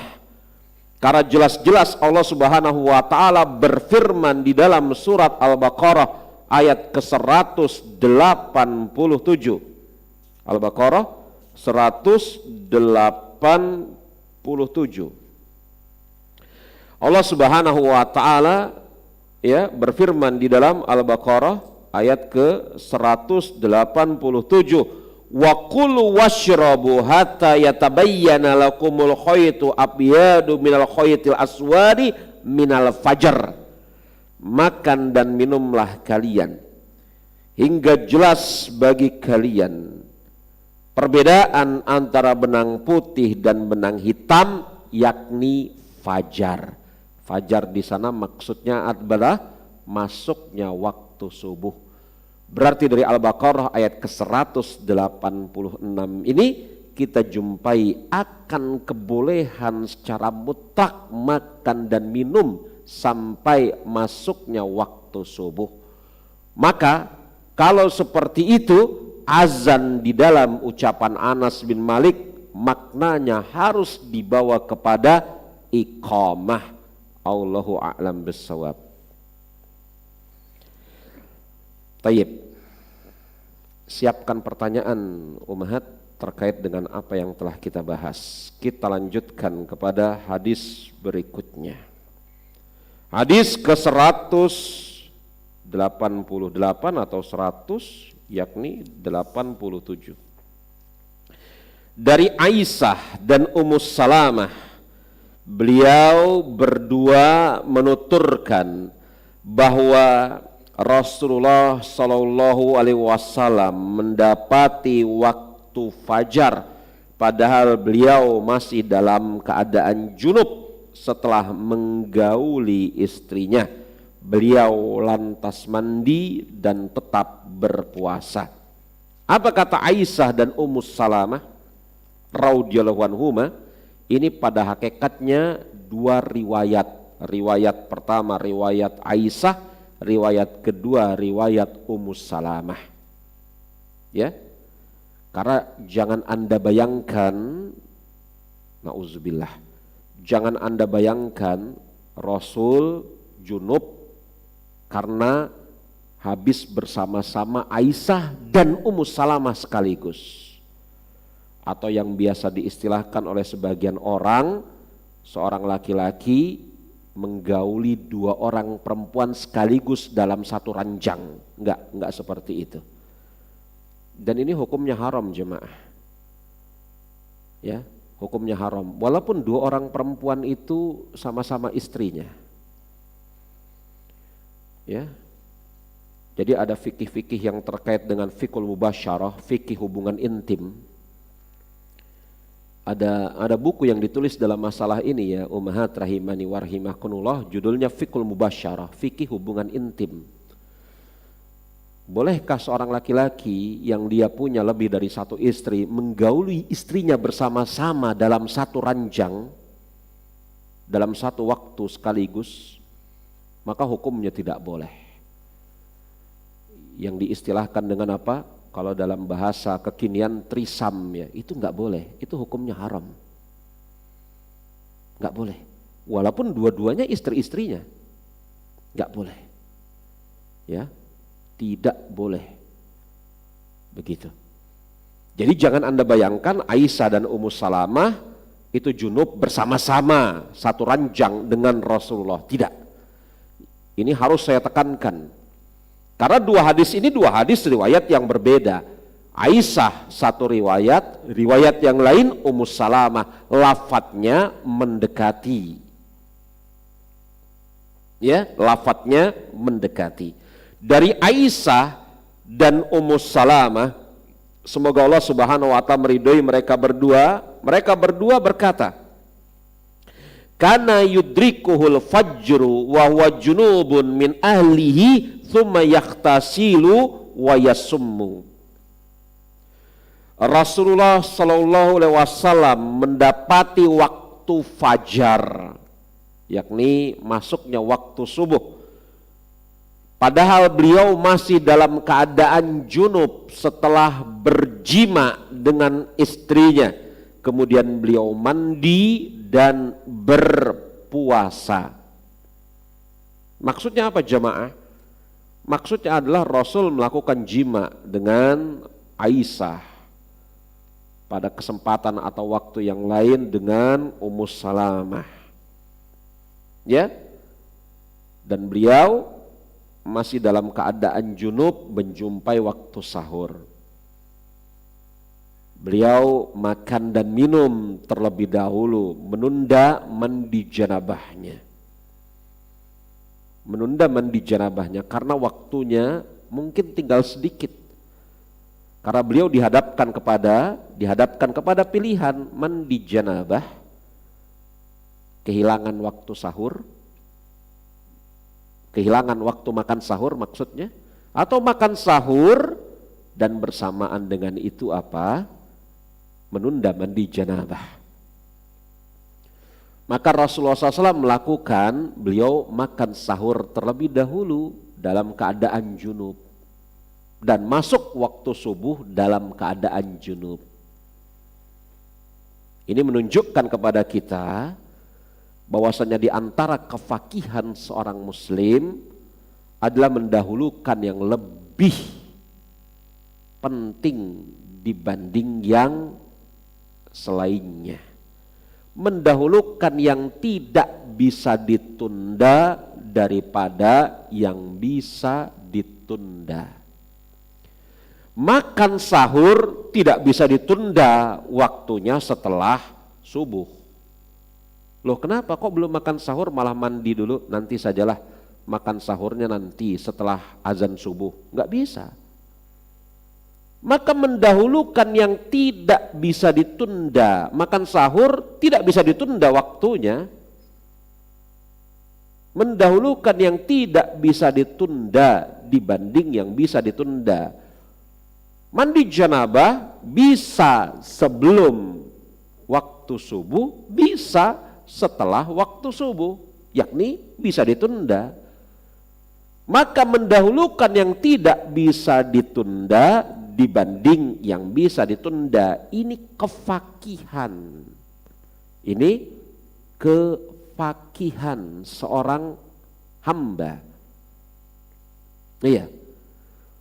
Karena jelas-jelas Allah Subhanahu wa taala berfirman di dalam surat Al-Baqarah ayat ke-187. Al-Baqarah 187. Allah Subhanahu wa taala berfirman di dalam Al-Baqarah ayat ke-187, wa kulu washrabu hatta yatabayyana lakumul khaytu abyadu minal khaytil aswadi minal fajr. Makan dan minumlah kalian hingga jelas bagi kalian perbedaan antara benang putih dan benang hitam, yakni fajar. Fajar di sana maksudnya adalah masuknya waktu subuh. Berarti dari Al-Baqarah ayat ke-186 ini kita jumpai akan kebolehan secara mutlak makan dan minum sampai masuknya waktu subuh. Maka kalau seperti itu, azan di dalam ucapan Anas bin Malik maknanya harus dibawa kepada iqamah. Allahu a'lam bissawab. Tayyib. Siapkan pertanyaan ummahat terkait dengan apa yang telah kita bahas. Kita lanjutkan kepada hadis berikutnya. Hadis ke-188 atau 100, yakni 87. Dari Aisyah dan Ummu Salamah, beliau berdua menuturkan bahwa Rasulullah Shallallahu Alaihi Wasallam mendapati waktu waktu fajar, padahal beliau masih dalam keadaan junub setelah menggauli istrinya. Beliau lantas mandi dan tetap berpuasa. Apa kata Aisyah dan Ummu Salamah radhiyallahu anhuma? Ini pada hakikatnya dua riwayat. Riwayat pertama riwayat Aisyah, riwayat kedua riwayat Ummu Salamah. Ya. Karena jangan Anda bayangkan, nauzubillah, jangan Anda bayangkan Rasul junub karena habis bersama-sama Aisyah dan Ummu Salamah sekaligus. Atau yang biasa diistilahkan oleh sebagian orang, seorang laki-laki menggauli dua orang perempuan sekaligus dalam satu ranjang. Enggak seperti itu. Dan ini hukumnya haram jemaah. Ya, hukumnya haram. Walaupun dua orang perempuan itu sama-sama istrinya. Ya. Jadi ada fikih-fikih yang terkait dengan fikul mubasyarah, fikih hubungan intim. Ada buku yang ditulis dalam masalah ini ya, Ummahat rahimani warhimakunullah, judulnya Fikul Mubasyarah, fikih hubungan intim. Bolehkah seorang laki-laki yang dia punya lebih dari satu istri menggauli istrinya bersama-sama dalam satu ranjang, dalam satu waktu sekaligus? Maka hukumnya tidak boleh. Yang diistilahkan dengan apa? Kalau dalam bahasa kekinian trisam ya, itu nggak boleh, itu hukumnya haram. Nggak boleh. Walaupun dua-duanya istri-istrinya, nggak boleh. Ya, tidak boleh. Begitu. Jadi jangan Anda bayangkan Aisyah dan Ummu Salamah itu junub bersama-sama satu ranjang dengan Rasulullah. Tidak. Ini harus saya tekankan. Karena dua hadis ini dua hadis riwayat yang berbeda. Aisyah satu riwayat, riwayat yang lain Ummu Salamah, lafadznya mendekati. Ya, lafadznya mendekati. Dari Aisyah dan Ummu Salamah, semoga Allah Subhanahu wa taala meridhoi mereka berdua berkata, kana yudrikuhul fajru wa huwa junubun min ahlihi thumma yahtasilu wa yasummu. Rasulullah sallallahu alaihi wasallam mendapati waktu fajar, yakni masuknya waktu subuh, padahal beliau masih dalam keadaan junub setelah berjima dengan istrinya. Kemudian beliau mandi dan berpuasa. Maksudnya apa jamaah? Maksudnya adalah Rasul melakukan jima dengan Aisyah pada kesempatan atau waktu yang lain dengan Ummu Salamah. Ya. Dan beliau masih dalam keadaan junub menjumpai waktu sahur. Beliau makan dan minum terlebih dahulu, menunda mandi janabahnya. Menunda mandi janabahnya karena waktunya mungkin tinggal sedikit. Karena beliau dihadapkan kepada pilihan mandi janabah, kehilangan waktu sahur, kehilangan waktu makan sahur maksudnya, atau makan sahur dan bersamaan dengan itu apa? Menunda mandi janabah. Maka Rasulullah SAW melakukan, beliau makan sahur terlebih dahulu dalam keadaan junub dan masuk waktu subuh dalam keadaan junub. Ini menunjukkan kepada kita bahwasanya di antara kefakihan seorang muslim adalah mendahulukan yang lebih penting dibanding yang selainnya, mendahulukan yang tidak bisa ditunda daripada yang bisa ditunda. Makan sahur tidak bisa ditunda waktunya setelah subuh. Loh kenapa kok belum makan sahur malah mandi dulu, nanti sajalah makan sahurnya nanti setelah azan subuh? Enggak bisa. maka mendahulukan yang tidak bisa ditunda. Makan sahur tidak bisa ditunda waktunya. Mendahulukan yang tidak bisa ditunda dibanding yang bisa ditunda. Mandi janabah bisa sebelum waktu subuh, bisa setelah waktu subuh, yakni bisa ditunda. Maka mendahulukan yang tidak bisa ditunda dibanding yang bisa ditunda, ini kefakihan. Ini kefakihan seorang hamba. Iya.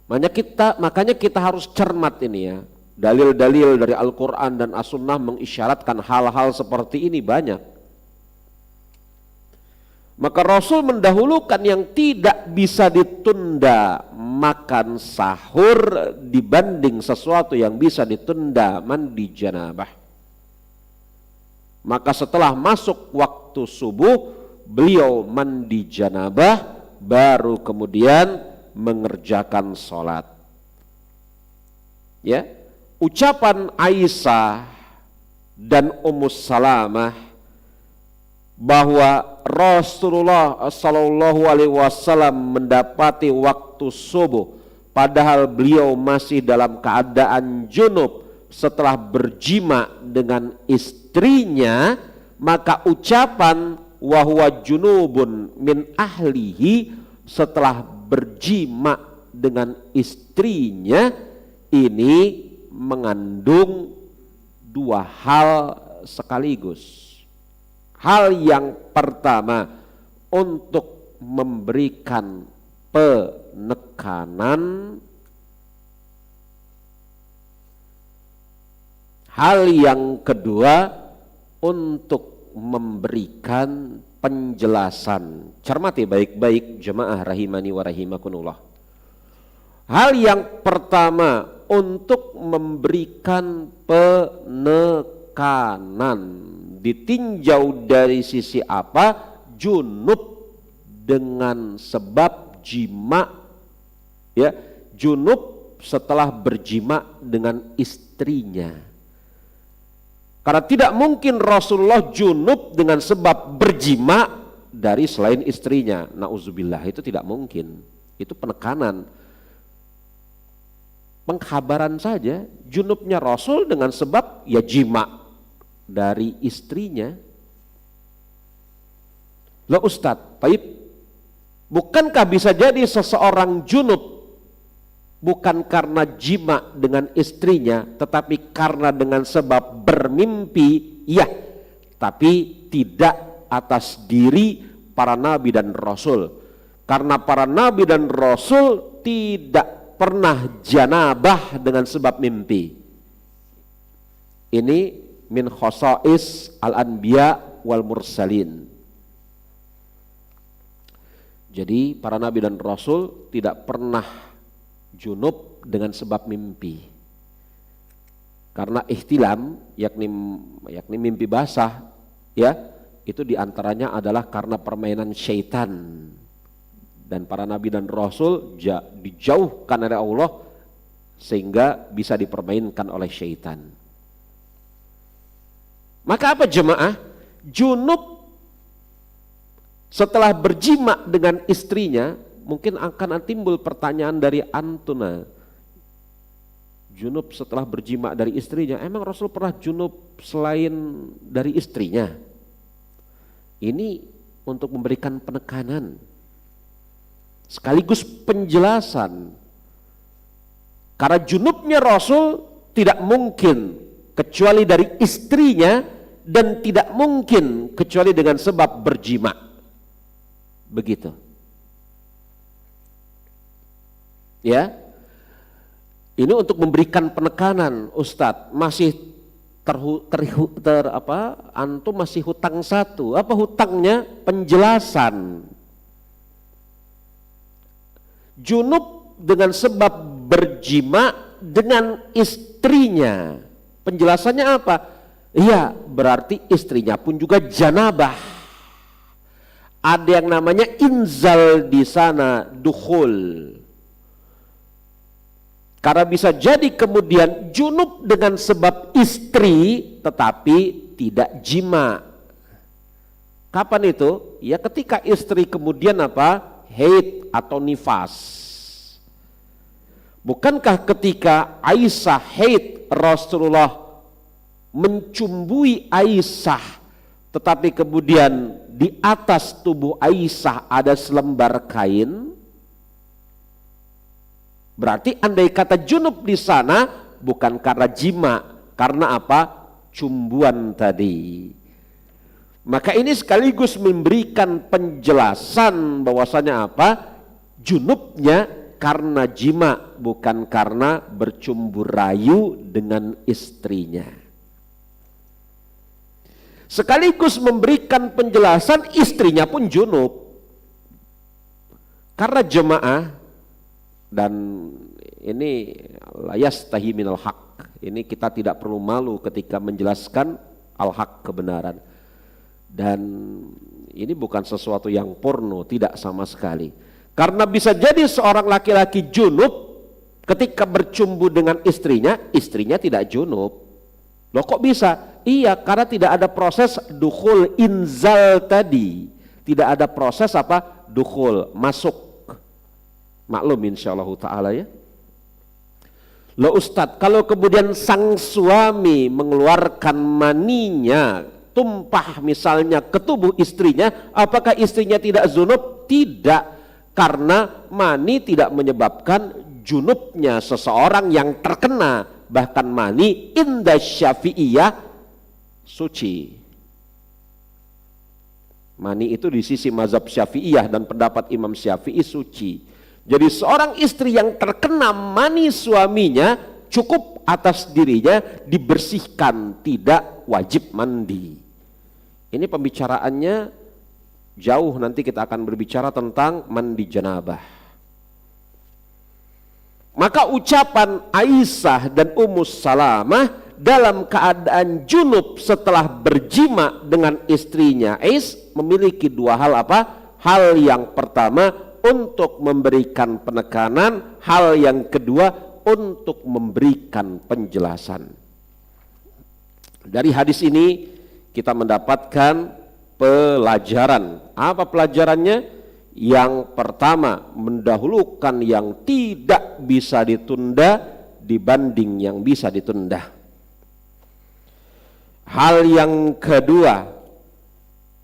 Makanya kita harus cermat ini ya. Dalil-dalil dari Al-Quran dan As-Sunnah mengisyaratkan hal-hal seperti ini banyak. Maka Rasul mendahulukan yang tidak bisa ditunda, makan sahur, dibanding sesuatu yang bisa ditunda, mandi janabah. Maka setelah masuk waktu subuh, beliau mandi janabah, baru kemudian mengerjakan sholat. Ya, ucapan Aisyah dan Ummu Salamah bahwa Rasulullah Sallallahu Alaihi Wasallam mendapati waktu subuh, padahal beliau masih dalam keadaan junub setelah berjima dengan istrinya, maka ucapan wahwa junubun min ahlihi setelah berjima dengan istrinya ini mengandung dua hal sekaligus. Hal yang pertama, untuk memberikan penekanan. Hal yang kedua, untuk memberikan penjelasan. Cermati baik-baik jemaah rahimani wa rahimakumullah. Hal yang pertama, untuk memberikan penekanan. Ditinjau dari sisi apa? Junub dengan sebab jima, ya, junub setelah berjima dengan istrinya. Karena tidak mungkin Rasulullah junub dengan sebab berjima dari selain istrinya. Nauzubillah, itu tidak mungkin. Itu penekanan. Pengkhabaran saja, junubnya Rasul dengan sebab ya jima dari istrinya. Loh Ustadz, baik, bukankah bisa jadi seseorang junub bukan karena jima dengan istrinya, tetapi karena dengan sebab bermimpi? Ya, tapi tidak atas diri para nabi dan rasul. Karena para nabi dan rasul tidak pernah janabah dengan sebab mimpi. Ini min khosais al-anbiya wal mursalin. Jadi para nabi dan rasul tidak pernah junub dengan sebab mimpi. Karena ihtilam, yakni mimpi basah, ya, itu diantaranya adalah karena permainan syaitan. Dan para nabi dan rasul dijauhkan oleh Allah sehingga bisa dipermainkan oleh syaitan. Maka apa jemaah? Junub setelah berjima dengan istrinya, mungkin akan timbul pertanyaan dari antuna. Junub setelah berjima dari istrinya, emang Rasul pernah junub selain dari istrinya? Ini untuk memberikan penekanan sekaligus penjelasan. Karena junubnya Rasul tidak mungkin kecuali dari istrinya dan tidak mungkin kecuali dengan sebab berjima. Begitu. Ya, ini untuk memberikan penekanan. Ustadz, masih antum masih hutang satu. Apa hutangnya? Penjelasan. Junub dengan sebab berjima dengan istrinya. Penjelasannya apa? Iya, berarti istrinya pun juga janabah. Ada yang namanya inzal di sana, dukhul. Karena bisa jadi kemudian junub dengan sebab istri tetapi tidak jima. Kapan itu? Ya ketika istri kemudian apa? Haid atau nifas. Bukankah ketika Aisyah haid Rasulullah mencumbui Aisyah, tetapi kemudian di atas tubuh Aisyah ada selembar kain? Berarti andai kata junub di sana bukan karena jima, karena apa? Cumbuan tadi. Maka ini sekaligus memberikan penjelasan bahwasanya apa? Junubnya karena jima, bukan karena bercumbu rayu dengan istrinya. Sekaligus memberikan penjelasan istrinya pun junub. Karena jemaah, dan ini layas tahi minal haq, ini kita tidak perlu malu ketika menjelaskan al-haq, kebenaran. Dan ini bukan sesuatu yang porno, tidak sama sekali. Karena bisa jadi seorang laki-laki junub ketika bercumbu dengan istrinya, istrinya tidak junub. Loh kok bisa? Iya, karena tidak ada proses dukhul inzal tadi. Tidak ada proses apa? Dukhul, masuk. Maklum insyaallah ta'ala ya. Loh Ustadz, kalau kemudian sang suami mengeluarkan maninya, tumpah misalnya ke tubuh istrinya, apakah istrinya tidak junub? Tidak, karena mani tidak menyebabkan junubnya seseorang yang terkena. Bahkan mani inda syafi'iyah suci. Mani itu di sisi mazhab syafi'iyah dan pendapat Imam Syafi'i suci. Jadi seorang istri yang terkena mani suaminya cukup atas dirinya dibersihkan, tidak wajib mandi. Ini pembicaraannya jauh, nanti kita akan berbicara tentang mandi janabah. Maka ucapan Aisyah dan Ummu Salamah dalam keadaan junub setelah berjima dengan istrinya memiliki dua hal apa? Hal yang pertama untuk memberikan penekanan, hal yang kedua untuk memberikan penjelasan. Dari hadis ini kita mendapatkan pelajaran. Apa pelajarannya? Yang pertama, mendahulukan yang tidak bisa ditunda dibanding yang bisa ditunda. Hal yang kedua,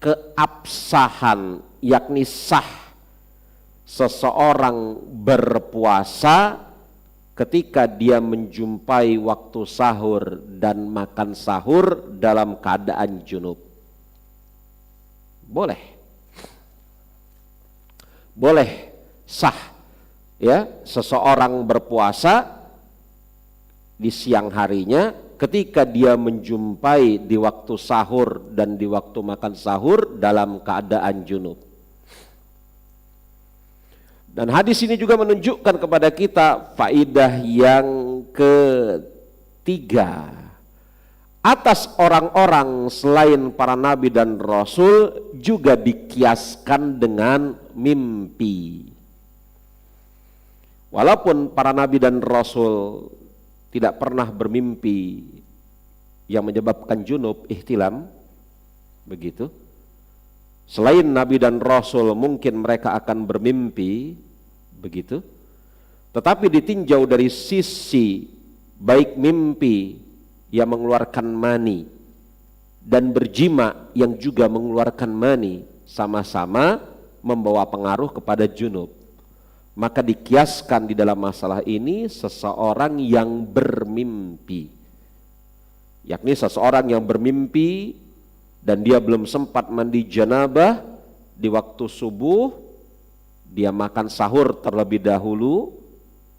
keabsahan, yakni sah seseorang berpuasa ketika dia menjumpai waktu sahur dan makan sahur dalam keadaan junub. Boleh sah ya seseorang berpuasa di siang harinya ketika dia menjumpai di waktu sahur dan di waktu makan sahur dalam keadaan junub. Dan hadis ini juga menunjukkan kepada kita faidah yang ketiga. Atas orang-orang selain para nabi dan rasul juga dikiaskan dengan mimpi. Walaupun para nabi dan rasul tidak pernah bermimpi yang menyebabkan junub, ihtilam, begitu. Selain nabi dan rasul mungkin mereka akan bermimpi, begitu. Tetapi ditinjau dari sisi baik mimpi yang mengeluarkan mani dan berjima yang juga mengeluarkan mani, sama-sama membawa pengaruh kepada junub. Maka dikiaskan di dalam masalah ini seseorang yang bermimpi, yakni seseorang yang bermimpi dan dia belum sempat mandi janabah di waktu subuh, dia makan sahur terlebih dahulu,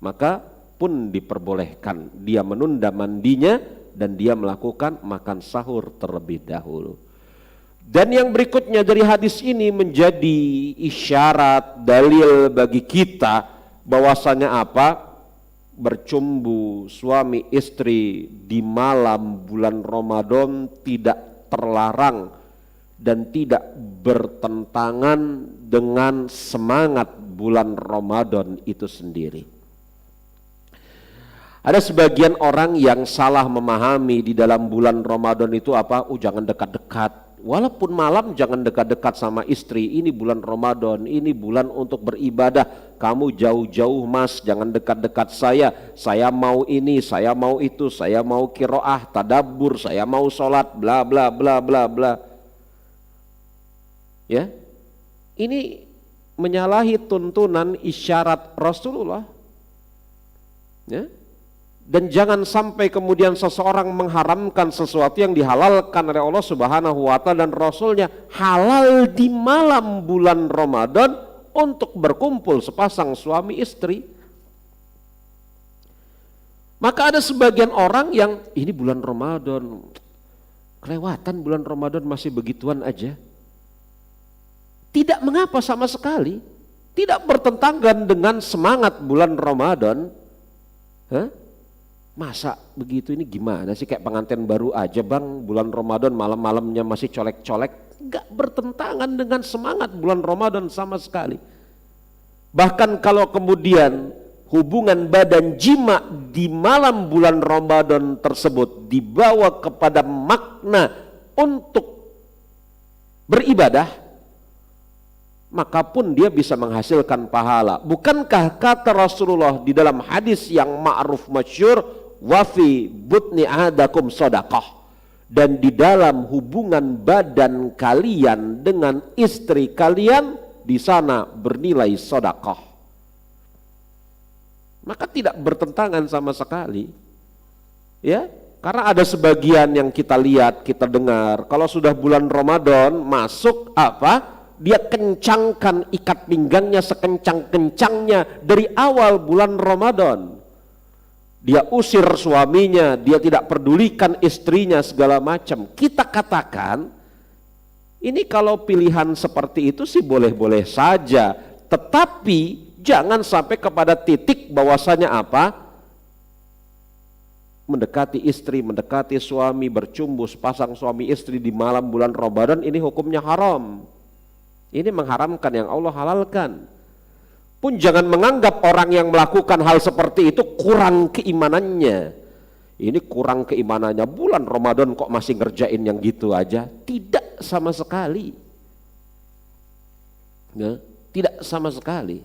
maka pun diperbolehkan dia menunda mandinya dan dia melakukan makan sahur terlebih dahulu. Dan yang berikutnya dari hadis ini menjadi isyarat, dalil bagi kita bahwasanya apa? Bercumbu suami istri di malam bulan Ramadan tidak terlarang dan tidak bertentangan dengan semangat bulan Ramadan itu sendiri. Ada sebagian orang yang salah memahami di dalam bulan Ramadan itu apa? Jangan dekat-dekat. Walaupun malam jangan dekat-dekat sama istri. Ini bulan Ramadan, ini bulan untuk beribadah. Kamu jauh-jauh mas, jangan dekat-dekat saya. Saya mau ini, saya mau itu, saya mau qiraah, tadabbur, saya mau sholat, bla bla bla bla bla. Ya, ini menyalahi tuntunan isyarat Rasulullah. Ya. Dan jangan sampai kemudian seseorang mengharamkan sesuatu yang dihalalkan oleh Allah Subhanahu wa Ta'ala dan Rasulnya, halal di malam bulan Ramadan untuk berkumpul sepasang suami istri. Maka ada sebagian orang yang ini bulan Ramadan, kelewatan bulan Ramadan masih begituan aja. Tidak mengapa sama sekali, tidak bertentangan dengan semangat bulan Ramadan. Masa begitu, ini gimana sih, kayak pengantin baru aja bang, bulan Ramadan malam-malamnya masih colek-colek. Gak bertentangan dengan semangat bulan Ramadan sama sekali. Bahkan kalau kemudian hubungan badan jima di malam bulan Ramadan tersebut dibawa kepada makna untuk beribadah, maka pun dia bisa menghasilkan pahala. Bukankah kata Rasulullah di dalam hadis yang ma'ruf masyhur, wafi butni ahadakum shadaqah, dan di dalam hubungan badan kalian dengan istri kalian di sana bernilai sedekah. Maka tidak bertentangan sama sekali. Ya, karena ada sebagian yang kita lihat, kita dengar, kalau sudah bulan Ramadan masuk apa? Dia kencangkan ikat pinggangnya sekencang-kencangnya dari awal bulan Ramadan. Dia usir suaminya, dia tidak pedulikan istrinya segala macam. Kita katakan, ini kalau pilihan seperti itu sih boleh-boleh saja. Tetapi jangan sampai kepada titik bahwasanya apa? Mendekati istri, mendekati suami, bercumbu sepasang suami istri di malam bulan Ramadan, ini hukumnya haram. Ini mengharamkan yang Allah halalkan. Pun jangan menganggap orang yang melakukan hal seperti itu kurang keimanannya. Ini kurang keimanannya, bulan Ramadan kok masih ngerjain yang gitu aja. Tidak sama sekali. Ya, tidak sama sekali.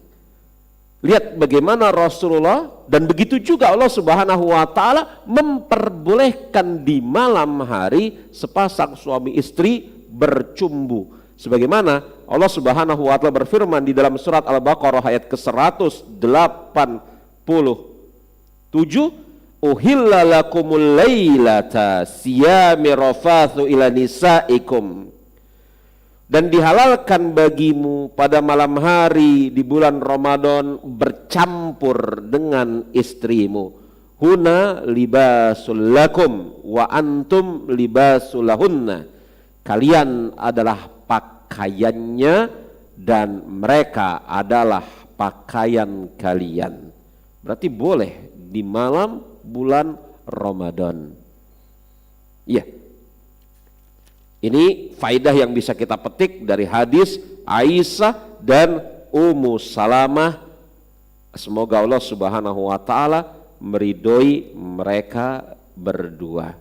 Lihat bagaimana Rasulullah, dan begitu juga Allah Subhanahu wa Ta'ala memperbolehkan di malam hari sepasang suami istri bercumbu. Sebagaimana Allah Subhanahu wa Ta'ala berfirman di dalam surat Al-Baqarah ayat ke-187, uhilla lakumul lailata siyami rafathu ila nisaikum, dan dihalalkan bagimu pada malam hari di bulan Ramadan bercampur dengan istrimu. Huna libasul lakum wa antum libasul lahunna, kalian adalah pakaiannya dan mereka adalah pakaian kalian. Berarti boleh di malam bulan Ramadan. Iya. Ini faidah yang bisa kita petik dari hadis Aisyah dan Ummu Salamah. Semoga Allah Subhanahu wa Ta'ala meridhoi mereka berdua.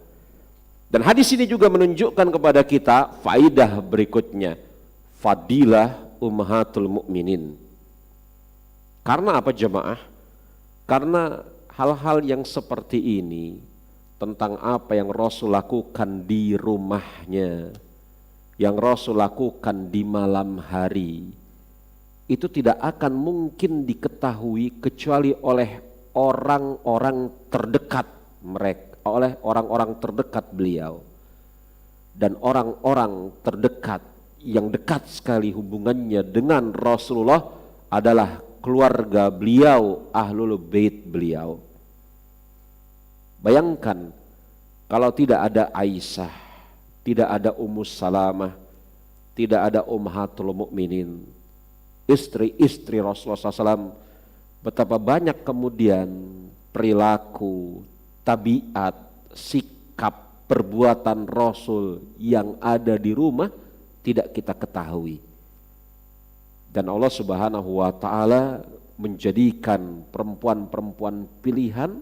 Dan hadis ini juga menunjukkan kepada kita faidah berikutnya, fadilah ummahatul mukminin. Karena apa jemaah? Karena hal-hal yang seperti ini, tentang apa yang Rasul lakukan di rumahnya, yang Rasul lakukan di malam hari, itu tidak akan mungkin diketahui kecuali oleh orang-orang terdekat mereka, oleh orang-orang terdekat beliau. Dan orang-orang terdekat yang dekat sekali hubungannya dengan Rasulullah adalah keluarga beliau, ahlul bait beliau. Bayangkan kalau tidak ada Aisyah, tidak ada Ummu Salamah, tidak ada Ummahatul Mukminin, istri-istri Rasulullah SAW, betapa banyak kemudian perilaku, tabiat, sikap, perbuatan Rasul yang ada di rumah tidak kita ketahui. Dan Allah Subhanahu wa Ta'ala menjadikan perempuan-perempuan pilihan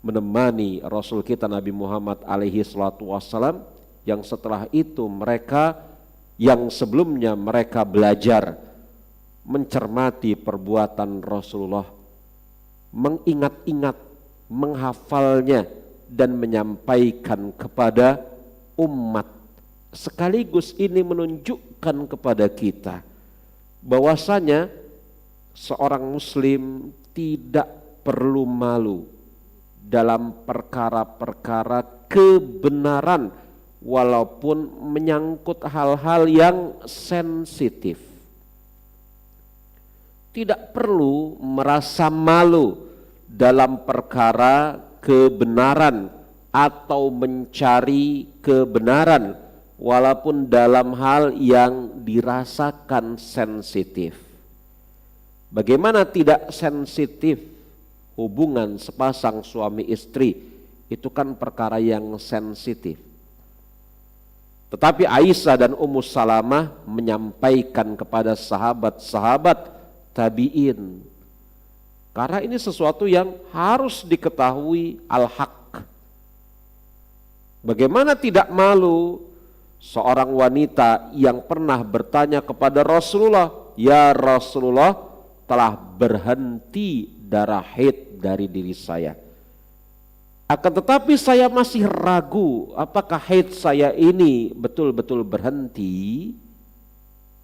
menemani Rasul kita Nabi Muhammad alaihi salatu wassalam, yang setelah itu mereka yang sebelumnya mereka belajar mencermati perbuatan Rasulullah, mengingat-ingat, menghafalnya dan menyampaikan kepada umat. Sekaligus ini menunjukkan kepada kita bahwasanya seorang muslim tidak perlu malu dalam perkara-perkara kebenaran walaupun menyangkut hal-hal yang sensitif. Tidak perlu merasa malu dalam perkara kebenaran atau mencari kebenaran walaupun dalam hal yang dirasakan sensitif. Bagaimana tidak sensitif hubungan sepasang suami istri? Itu kan perkara yang sensitif. Tetapi Aisyah dan Ummu Salamah menyampaikan kepada sahabat-sahabat tabi'in, karena ini sesuatu yang harus diketahui al-haq. Bagaimana tidak malu seorang wanita yang pernah bertanya kepada Rasulullah, "Ya Rasulullah, telah berhenti darah haid dari diri saya. Akan tetapi saya masih ragu apakah haid saya ini betul-betul berhenti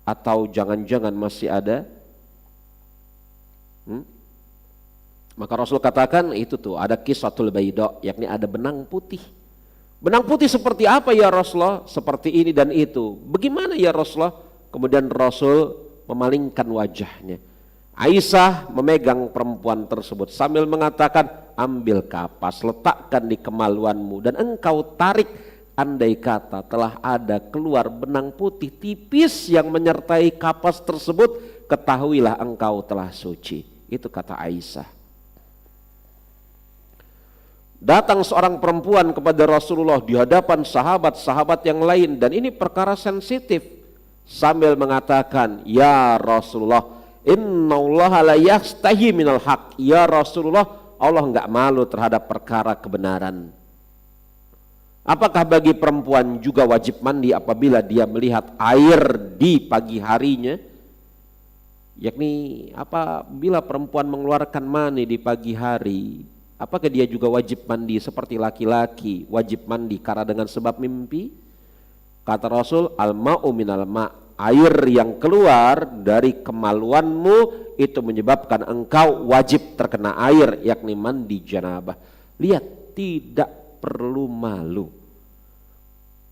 atau jangan-jangan masih ada." Maka Rasul katakan itu tuh ada kiswatul bayda, yakni ada benang putih. Benang putih seperti apa ya Rasulullah? Seperti ini dan itu. Bagaimana ya Rasulullah? Kemudian Rasul memalingkan wajahnya. Aisyah memegang perempuan tersebut sambil mengatakan, "Ambil kapas, letakkan di kemaluanmu dan engkau tarik. Andai kata telah ada keluar benang putih tipis yang menyertai kapas tersebut, ketahuilah engkau telah suci." Itu kata Aisyah. Datang seorang perempuan kepada Rasulullah di hadapan sahabat-sahabat yang lain, dan ini perkara sensitif, sambil mengatakan, "Ya Rasulullah, innallaha la yastahi minal haq." Ya Rasulullah, Allah enggak malu terhadap perkara kebenaran. Apakah bagi perempuan juga wajib mandi apabila dia melihat air di pagi harinya? Yakni apabila perempuan mengeluarkan mani di pagi hari, apakah dia juga wajib mandi seperti laki-laki wajib mandi karena dengan sebab mimpi? Kata Rasul, "Al-ma'u minal ma'." Air yang keluar dari kemaluanmu itu menyebabkan engkau wajib terkena air, yakni mandi janabah. Lihat, tidak perlu malu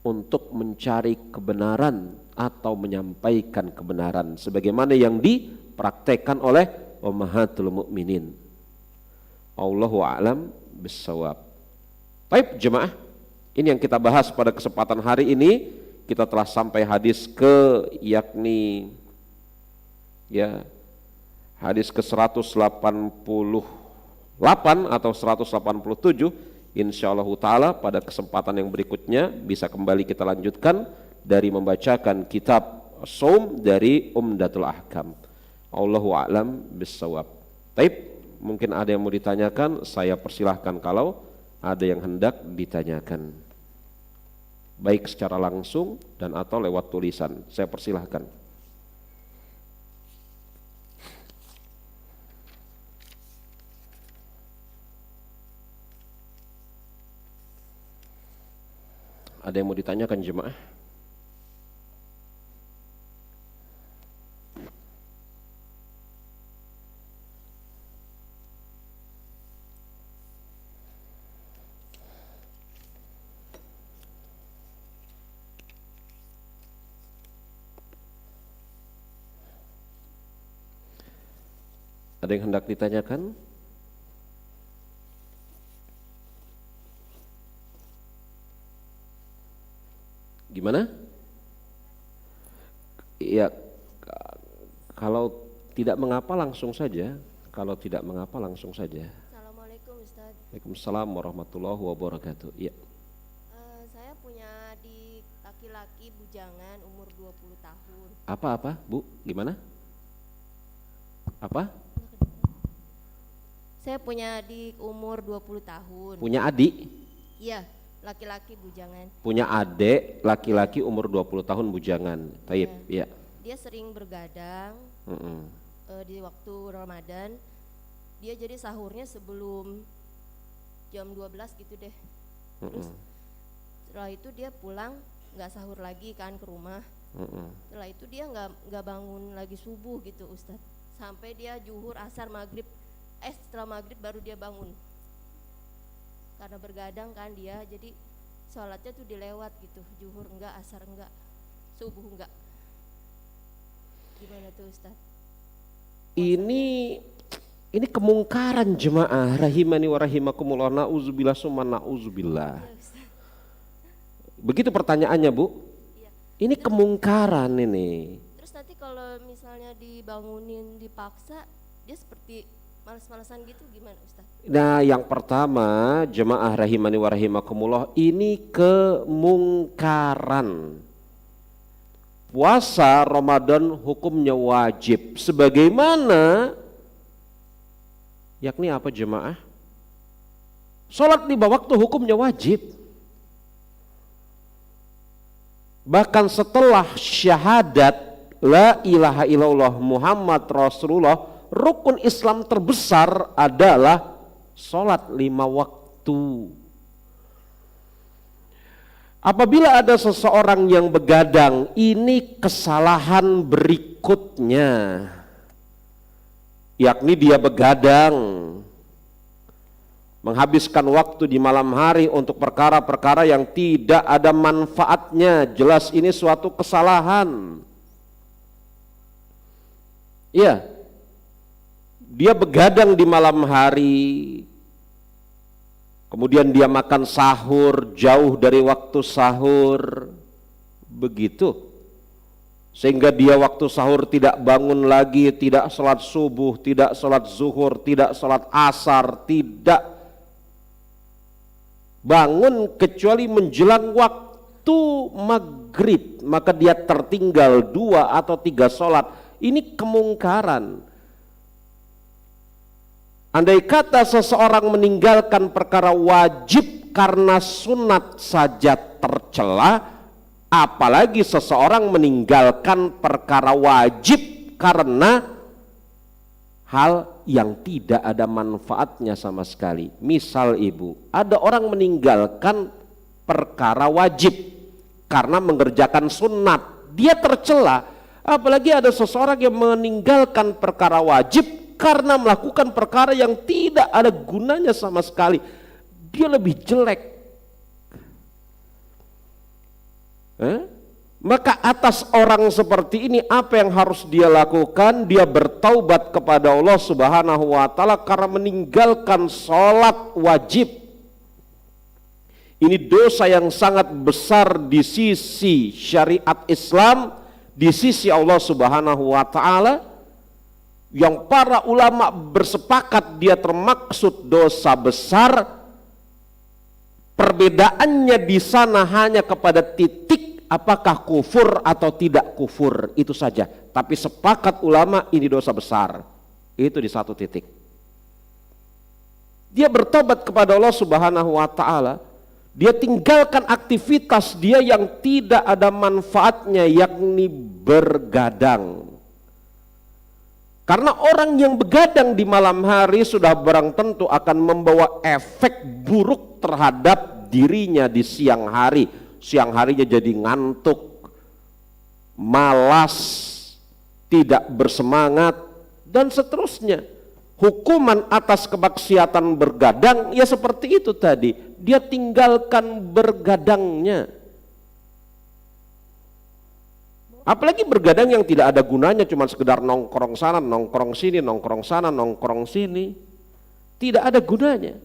untuk mencari kebenaran atau menyampaikan kebenaran sebagaimana yang dipraktekkan oleh ummahatul mukminin. Allahu a'lam bissawab. Baik jemaah, ini yang kita bahas pada kesempatan hari ini. Kita telah sampai hadis yakni hadis ke 188 atau 187. Insyaallah ta'ala pada kesempatan yang berikutnya bisa kembali kita lanjutkan dari membacakan kitab Shaum dari Umdatul Ahkam. Allahu a'lam bissawab. Baik, mungkin ada yang mau ditanyakan, saya persilahkan kalau ada yang hendak ditanyakan. Baik secara langsung dan atau lewat tulisan, saya persilahkan. Ada yang mau ditanyakan jemaah? Ada yang hendak ditanyakan? Gimana? Ya, kalau tidak mengapa langsung saja. Kalau tidak mengapa langsung saja. Assalamualaikum Ustaz. Waalaikumsalam warahmatullahi wabarakatuh. Iya. Saya punya adik laki-laki bujangan umur 20 tahun. Apa Bu? Gimana? Apa? Saya punya adik umur 20 tahun. Punya adik? Iya, laki-laki bujangan. Punya adik laki-laki umur 20 tahun bujangan. Taib, ya. Dia sering bergadang di waktu Ramadan. Dia jadi sahurnya sebelum jam 12 gitu deh. Terus setelah itu dia pulang nggak sahur lagi kan ke rumah. Setelah itu dia nggak bangun lagi subuh gitu Ustadz. Sampai dia zuhur, asar, maghrib. Setelah maghrib baru dia bangun. Karena bergadang kan dia, jadi sholatnya tuh dilewat gitu. Zuhur enggak, asar enggak, subuh enggak. Gimana tuh Ustadz? Ini kemungkaran jemaah rahimani wa rahimakumullah, na'udzubillah summa na'udzubillah. Begitu pertanyaannya Bu. Iya. Ini kemungkaran ini. Terus nanti kalau misalnya dibangunin dipaksa, dia seperti malas-malasan gitu gimana Ustaz? Nah yang pertama jemaah rahimani wa rahimakumullah, ini kemungkaran. Puasa Ramadan hukumnya wajib. Sebagaimana, yakni apa jemaah? Sholat 5 waktu hukumnya wajib. Bahkan setelah syahadat la ilaha illallah Muhammad Rasulullah, rukun Islam terbesar adalah sholat 5 waktu. Apabila ada seseorang yang begadang, ini kesalahan berikutnya, yakni dia begadang menghabiskan waktu di malam hari untuk perkara-perkara yang tidak ada manfaatnya. Jelas ini suatu kesalahan. Iya, dia begadang di malam hari, kemudian dia makan sahur jauh dari waktu sahur, begitu. Sehingga dia waktu sahur tidak bangun lagi, tidak sholat subuh, tidak sholat zuhur, tidak sholat asar, tidak bangun kecuali menjelang waktu maghrib. Maka dia tertinggal 2 atau 3 sholat. Ini kemungkaran. Andai kata seseorang meninggalkan perkara wajib karena sunat saja tercela, apalagi seseorang meninggalkan perkara wajib karena hal yang tidak ada manfaatnya sama sekali. Misal ibu, ada orang meninggalkan perkara wajib karena mengerjakan sunat, dia tercela. Apalagi ada seseorang yang meninggalkan perkara wajib karena melakukan perkara yang tidak ada gunanya sama sekali, dia lebih jelek. Maka atas orang seperti ini apa yang harus dia lakukan? Dia bertaubat kepada Allah Subhanahu wa taala karena meninggalkan sholat wajib. Ini dosa yang sangat besar di sisi syariat Islam, di sisi Allah Subhanahu wa taala, yang para ulama bersepakat dia termaksud dosa besar. Perbedaannya di sana hanya kepada titik apakah kufur atau tidak kufur, itu saja. Tapi sepakat ulama ini dosa besar. Itu di satu titik. Dia bertobat kepada Allah Subhanahu wa taala. Dia tinggalkan aktivitas dia yang tidak ada manfaatnya, yakni bergadang. Karena orang yang begadang di malam hari sudah barang tentu akan membawa efek buruk terhadap dirinya di siang hari. Siang harinya jadi ngantuk, malas, tidak bersemangat, dan seterusnya. Hukuman atas kemaksiatan bergadang ya seperti itu tadi, dia tinggalkan bergadangnya. Apalagi bergadang yang tidak ada gunanya, cuma sekedar nongkrong sana, nongkrong sini, nongkrong sana, nongkrong sini, tidak ada gunanya.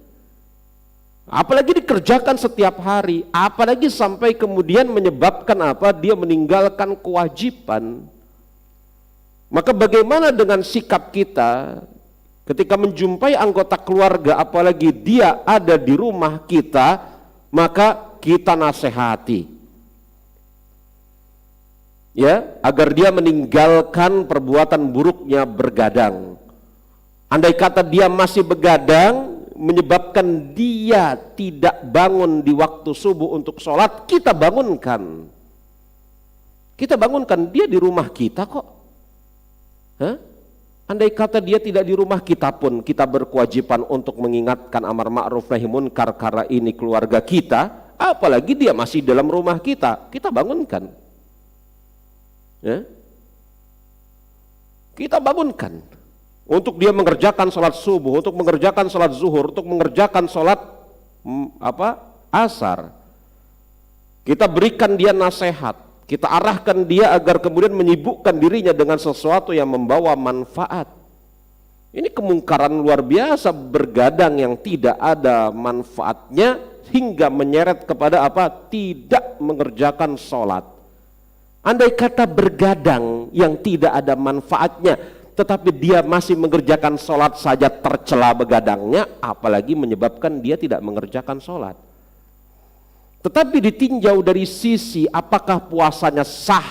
Apalagi dikerjakan setiap hari, apalagi sampai kemudian menyebabkan apa? Dia meninggalkan kewajiban. Maka bagaimana dengan sikap kita ketika menjumpai anggota keluarga, apalagi dia ada di rumah kita, maka kita nasihati, ya, agar dia meninggalkan perbuatan buruknya bergadang. Andai kata dia masih begadang menyebabkan dia tidak bangun di waktu subuh untuk sholat, kita bangunkan. Kita bangunkan, dia di rumah kita kok. Hah? Andai kata dia tidak di rumah kita pun, kita berkewajiban untuk mengingatkan amar ma'ruf nahi munkar karena ini keluarga kita, apalagi dia masih dalam rumah kita bangunkan. Ya? Kita bangunkan untuk dia mengerjakan sholat subuh, untuk mengerjakan sholat zuhur, untuk mengerjakan sholat asar. Kita berikan dia nasihat, kita arahkan dia agar kemudian menyibukkan dirinya dengan sesuatu yang membawa manfaat. Ini kemungkaran luar biasa, bergadang yang tidak ada manfaatnya hingga menyeret kepada tidak mengerjakan sholat. Andai kata bergadang yang tidak ada manfaatnya, tetapi dia masih mengerjakan sholat saja tercela begadangnya, apalagi menyebabkan dia tidak mengerjakan sholat. Tetapi ditinjau dari sisi apakah puasanya sah,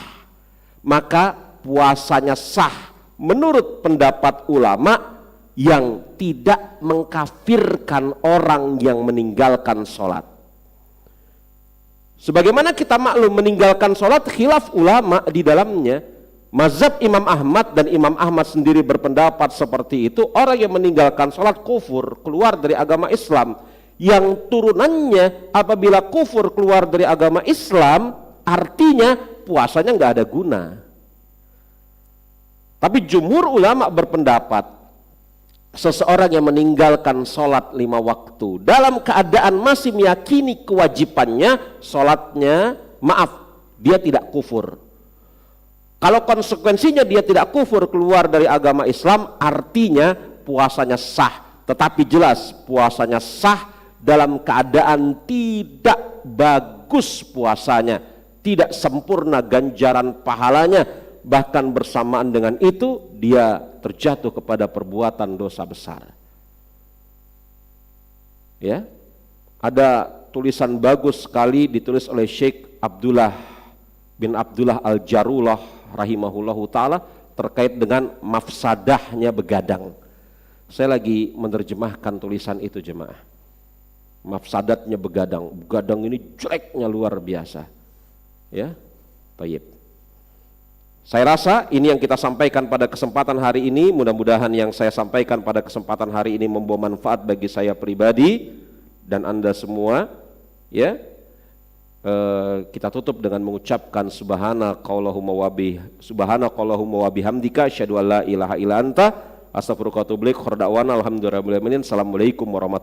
maka puasanya sah menurut pendapat ulama yang tidak mengkafirkan orang yang meninggalkan sholat. Sebagaimana kita maklum, meninggalkan sholat khilaf ulama di dalamnya. Mazhab Imam Ahmad dan Imam Ahmad sendiri berpendapat seperti itu. Orang yang meninggalkan sholat kufur, keluar dari agama Islam. Yang turunannya apabila kufur keluar dari agama Islam, artinya puasanya nggak ada guna. Tapi jumhur ulama berpendapat, seseorang yang meninggalkan sholat 5 waktu dalam keadaan masih meyakini kewajibannya, sholatnya dia tidak kufur. Kalau konsekuensinya dia tidak kufur keluar dari agama Islam, artinya puasanya sah. Tetapi jelas puasanya sah dalam keadaan tidak bagus puasanya, tidak sempurna ganjaran pahalanya, bahkan bersamaan dengan itu dia terjatuh kepada perbuatan dosa besar. Ya, ada tulisan bagus sekali ditulis oleh Syekh Abdullah bin Abdullah Al-Jarullah rahimahullahu ta'ala terkait dengan mafsadahnya begadang. Saya lagi menerjemahkan tulisan itu jemaah. Mafsadatnya begadang ini jeleknya luar biasa. Ya, baik. Saya rasa ini yang kita sampaikan pada kesempatan hari ini. Mudah-mudahan yang saya sampaikan pada kesempatan hari ini membawa manfaat bagi saya pribadi dan Anda semua. Ya, kita tutup dengan mengucapkan subhanakallahumma wa bihamdika asyhadu an la ilaha illa anta astaghfiruka wa atubu ilaik. Khairu da'wana alhamdulillahi rabbil alamin. Assalamualaikum warahmatullahi wabarakatuh.